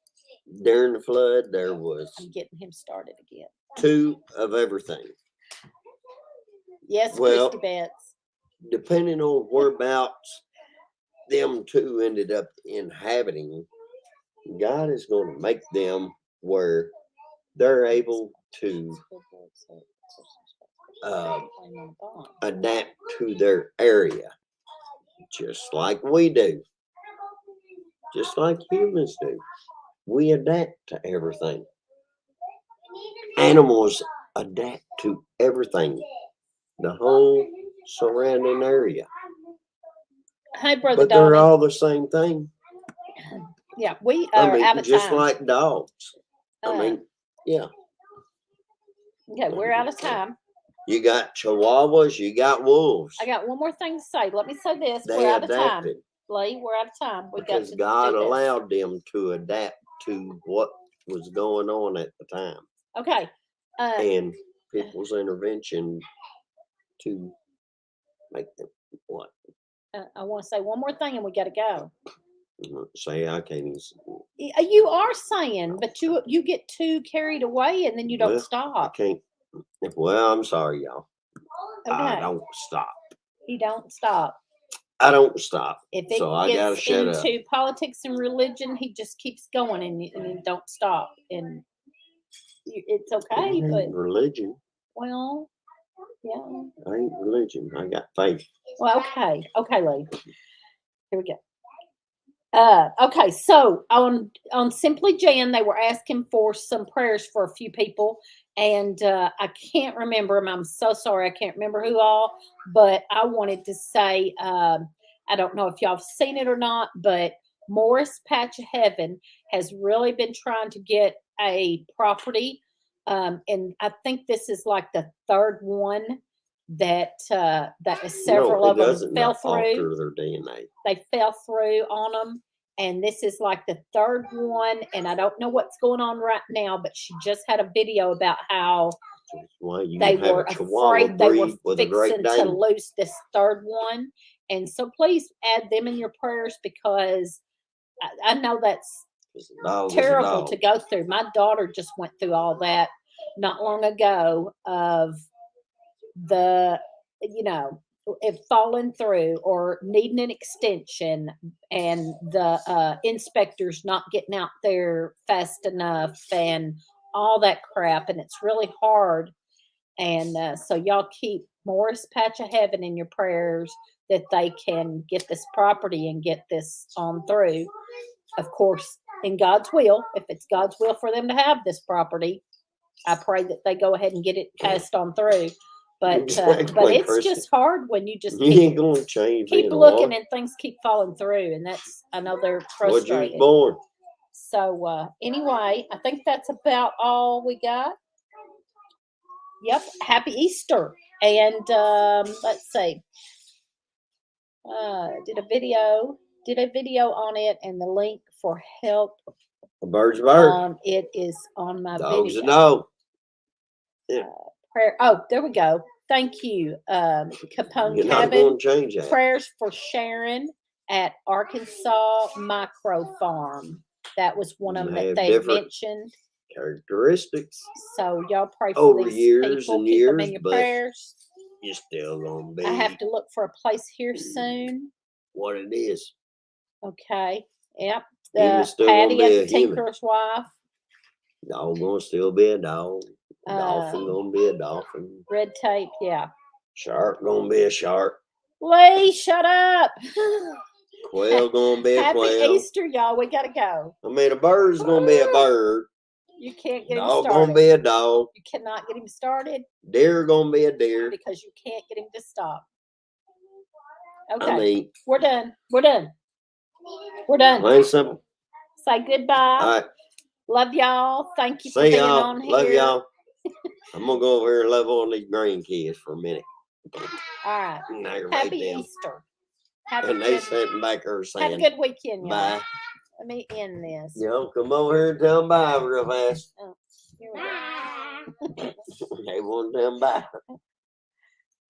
[SPEAKER 1] during the flood. There was
[SPEAKER 2] I'm getting him started again.
[SPEAKER 1] 2 of everything.
[SPEAKER 2] Yes,
[SPEAKER 1] Well,
[SPEAKER 2] Christy Betts.
[SPEAKER 1] depending on whereabouts them 2 ended up inhabiting, God is going to make them where they're able to adapt to their area, just like we do, just like humans do. We adapt to everything. Animals adapt to everything, the whole surrounding area.
[SPEAKER 2] Hi, Brother
[SPEAKER 1] But they're
[SPEAKER 2] Donnie.
[SPEAKER 1] all the same thing.
[SPEAKER 2] Yeah, we are out of
[SPEAKER 1] just
[SPEAKER 2] time.
[SPEAKER 1] like dogs. Yeah.
[SPEAKER 2] Okay, we're out of time.
[SPEAKER 1] You got chihuahuas, you got wolves.
[SPEAKER 2] I got one more thing to say. Let me say this.
[SPEAKER 1] They
[SPEAKER 2] We're out of time.
[SPEAKER 1] adapted
[SPEAKER 2] Lee, we're out of time. We
[SPEAKER 1] because
[SPEAKER 2] got to
[SPEAKER 1] God
[SPEAKER 2] do this.
[SPEAKER 1] allowed them to adapt to what was going on at the time.
[SPEAKER 2] Okay.
[SPEAKER 1] And people's intervention to make them what?
[SPEAKER 2] I want to say one more thing and we got to go.
[SPEAKER 1] Say I can't even.
[SPEAKER 2] You are saying, but you get too carried away and then you don't stop.
[SPEAKER 1] I can't. Well, I'm sorry, y'all.
[SPEAKER 2] Okay.
[SPEAKER 1] I don't stop.
[SPEAKER 2] He don't stop.
[SPEAKER 1] I don't stop.
[SPEAKER 2] If it
[SPEAKER 1] so I gotta
[SPEAKER 2] gets
[SPEAKER 1] shut up.
[SPEAKER 2] into politics and religion, he just keeps going and you don't stop. And it's okay, but
[SPEAKER 1] religion.
[SPEAKER 2] Well, yeah.
[SPEAKER 1] I ain't religion. I got faith.
[SPEAKER 2] Well, okay, Lee. Here we go. Okay, so on Simply Jan, they were asking for some prayers for a few people, and I can't remember them. I'm so sorry, I can't remember who all. But I wanted to say, I don't know if y'all have seen it or not, but Morris Patch of Heaven has really been trying to get a property, and I think this is like the 3rd one that several of them fell through.
[SPEAKER 1] Their DNA.
[SPEAKER 2] They fell through on them, and this is like the 3rd one. And I don't know what's going on right now, but she just had a video about how they were afraid they were fixing to lose this 3rd one. And so please add them in your prayers because I know that's terrible to go through. My daughter just went through all that not long ago of it falling through or needing an extension and the inspectors not getting out there fast enough and all that crap. And it's really hard. And so y'all keep Morris Patch of Heaven in your prayers that they can get this property and get this on through. Of course, in God's will, if it's God's will for them to have this property, I pray that they go ahead and get it passed on through. But
[SPEAKER 1] Exactly,
[SPEAKER 2] it's
[SPEAKER 1] Chrissy.
[SPEAKER 2] just hard when you just
[SPEAKER 1] You
[SPEAKER 2] keep,
[SPEAKER 1] ain't gonna change
[SPEAKER 2] keep
[SPEAKER 1] it,
[SPEAKER 2] looking
[SPEAKER 1] Lord.
[SPEAKER 2] and things keep falling through, and that's, I know they're
[SPEAKER 1] What you was
[SPEAKER 2] frustrated.
[SPEAKER 1] born.
[SPEAKER 2] So anyway, I think that's about all we got. Yep, happy Easter. And let's see. Did a video on it, and the link for help
[SPEAKER 1] A bird's a bird.
[SPEAKER 2] on it is on my
[SPEAKER 1] Dog's a
[SPEAKER 2] video.
[SPEAKER 1] dog.
[SPEAKER 2] Prayer. Oh, there we go. Thank you, Capone
[SPEAKER 1] You're not
[SPEAKER 2] Cabin.
[SPEAKER 1] gonna change that.
[SPEAKER 2] Prayers for Sharon at Arkansas Micro Farm. That was one of them
[SPEAKER 1] They
[SPEAKER 2] that
[SPEAKER 1] have
[SPEAKER 2] they
[SPEAKER 1] different
[SPEAKER 2] mentioned.
[SPEAKER 1] characteristics.
[SPEAKER 2] So y'all pray for
[SPEAKER 1] Over
[SPEAKER 2] these
[SPEAKER 1] years
[SPEAKER 2] people.
[SPEAKER 1] and
[SPEAKER 2] Keep them
[SPEAKER 1] years,
[SPEAKER 2] in your
[SPEAKER 1] but
[SPEAKER 2] prayers.
[SPEAKER 1] You're still gonna be
[SPEAKER 2] I have to look for a place here soon.
[SPEAKER 1] what it is.
[SPEAKER 2] Okay. Yep.
[SPEAKER 1] Human's still gonna
[SPEAKER 2] Patty
[SPEAKER 1] be
[SPEAKER 2] at
[SPEAKER 1] a
[SPEAKER 2] the
[SPEAKER 1] human.
[SPEAKER 2] Tinker's Wife.
[SPEAKER 1] Dog gonna still be a dog. Dolphin
[SPEAKER 2] Um,
[SPEAKER 1] gonna be a dolphin.
[SPEAKER 2] Red Tape. Yeah.
[SPEAKER 1] Shark gonna be a shark.
[SPEAKER 2] Lee, shut up.
[SPEAKER 1] Quail gonna be a
[SPEAKER 2] Happy
[SPEAKER 1] quail.
[SPEAKER 2] Easter, y'all. We gotta go.
[SPEAKER 1] I mean, a bird's gonna be a bird.
[SPEAKER 2] You can't get him
[SPEAKER 1] Dog
[SPEAKER 2] started.
[SPEAKER 1] gonna be a dog.
[SPEAKER 2] You cannot get him started
[SPEAKER 1] Deer gonna be a deer.
[SPEAKER 2] because you can't get him to stop. Okay,
[SPEAKER 1] I mean,
[SPEAKER 2] we're done. We're done. We're done.
[SPEAKER 1] plain simple.
[SPEAKER 2] Say goodbye.
[SPEAKER 1] All right.
[SPEAKER 2] Love y'all. Thank you for
[SPEAKER 1] See
[SPEAKER 2] being
[SPEAKER 1] y'all.
[SPEAKER 2] on here.
[SPEAKER 1] Love y'all. I'm gonna go over here and love on these grandkids for a minute.
[SPEAKER 2] All right.
[SPEAKER 1] And aggravate
[SPEAKER 2] Happy
[SPEAKER 1] them.
[SPEAKER 2] Easter. Have a
[SPEAKER 1] And they
[SPEAKER 2] good,
[SPEAKER 1] sitting back there
[SPEAKER 2] have a
[SPEAKER 1] saying
[SPEAKER 2] good weekend, y'all.
[SPEAKER 1] bye.
[SPEAKER 2] Let me end this.
[SPEAKER 1] Y'all come over here and tell them bye real fast.
[SPEAKER 2] Here we go.
[SPEAKER 1] They want to tell them bye.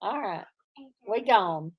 [SPEAKER 2] All right. We gone.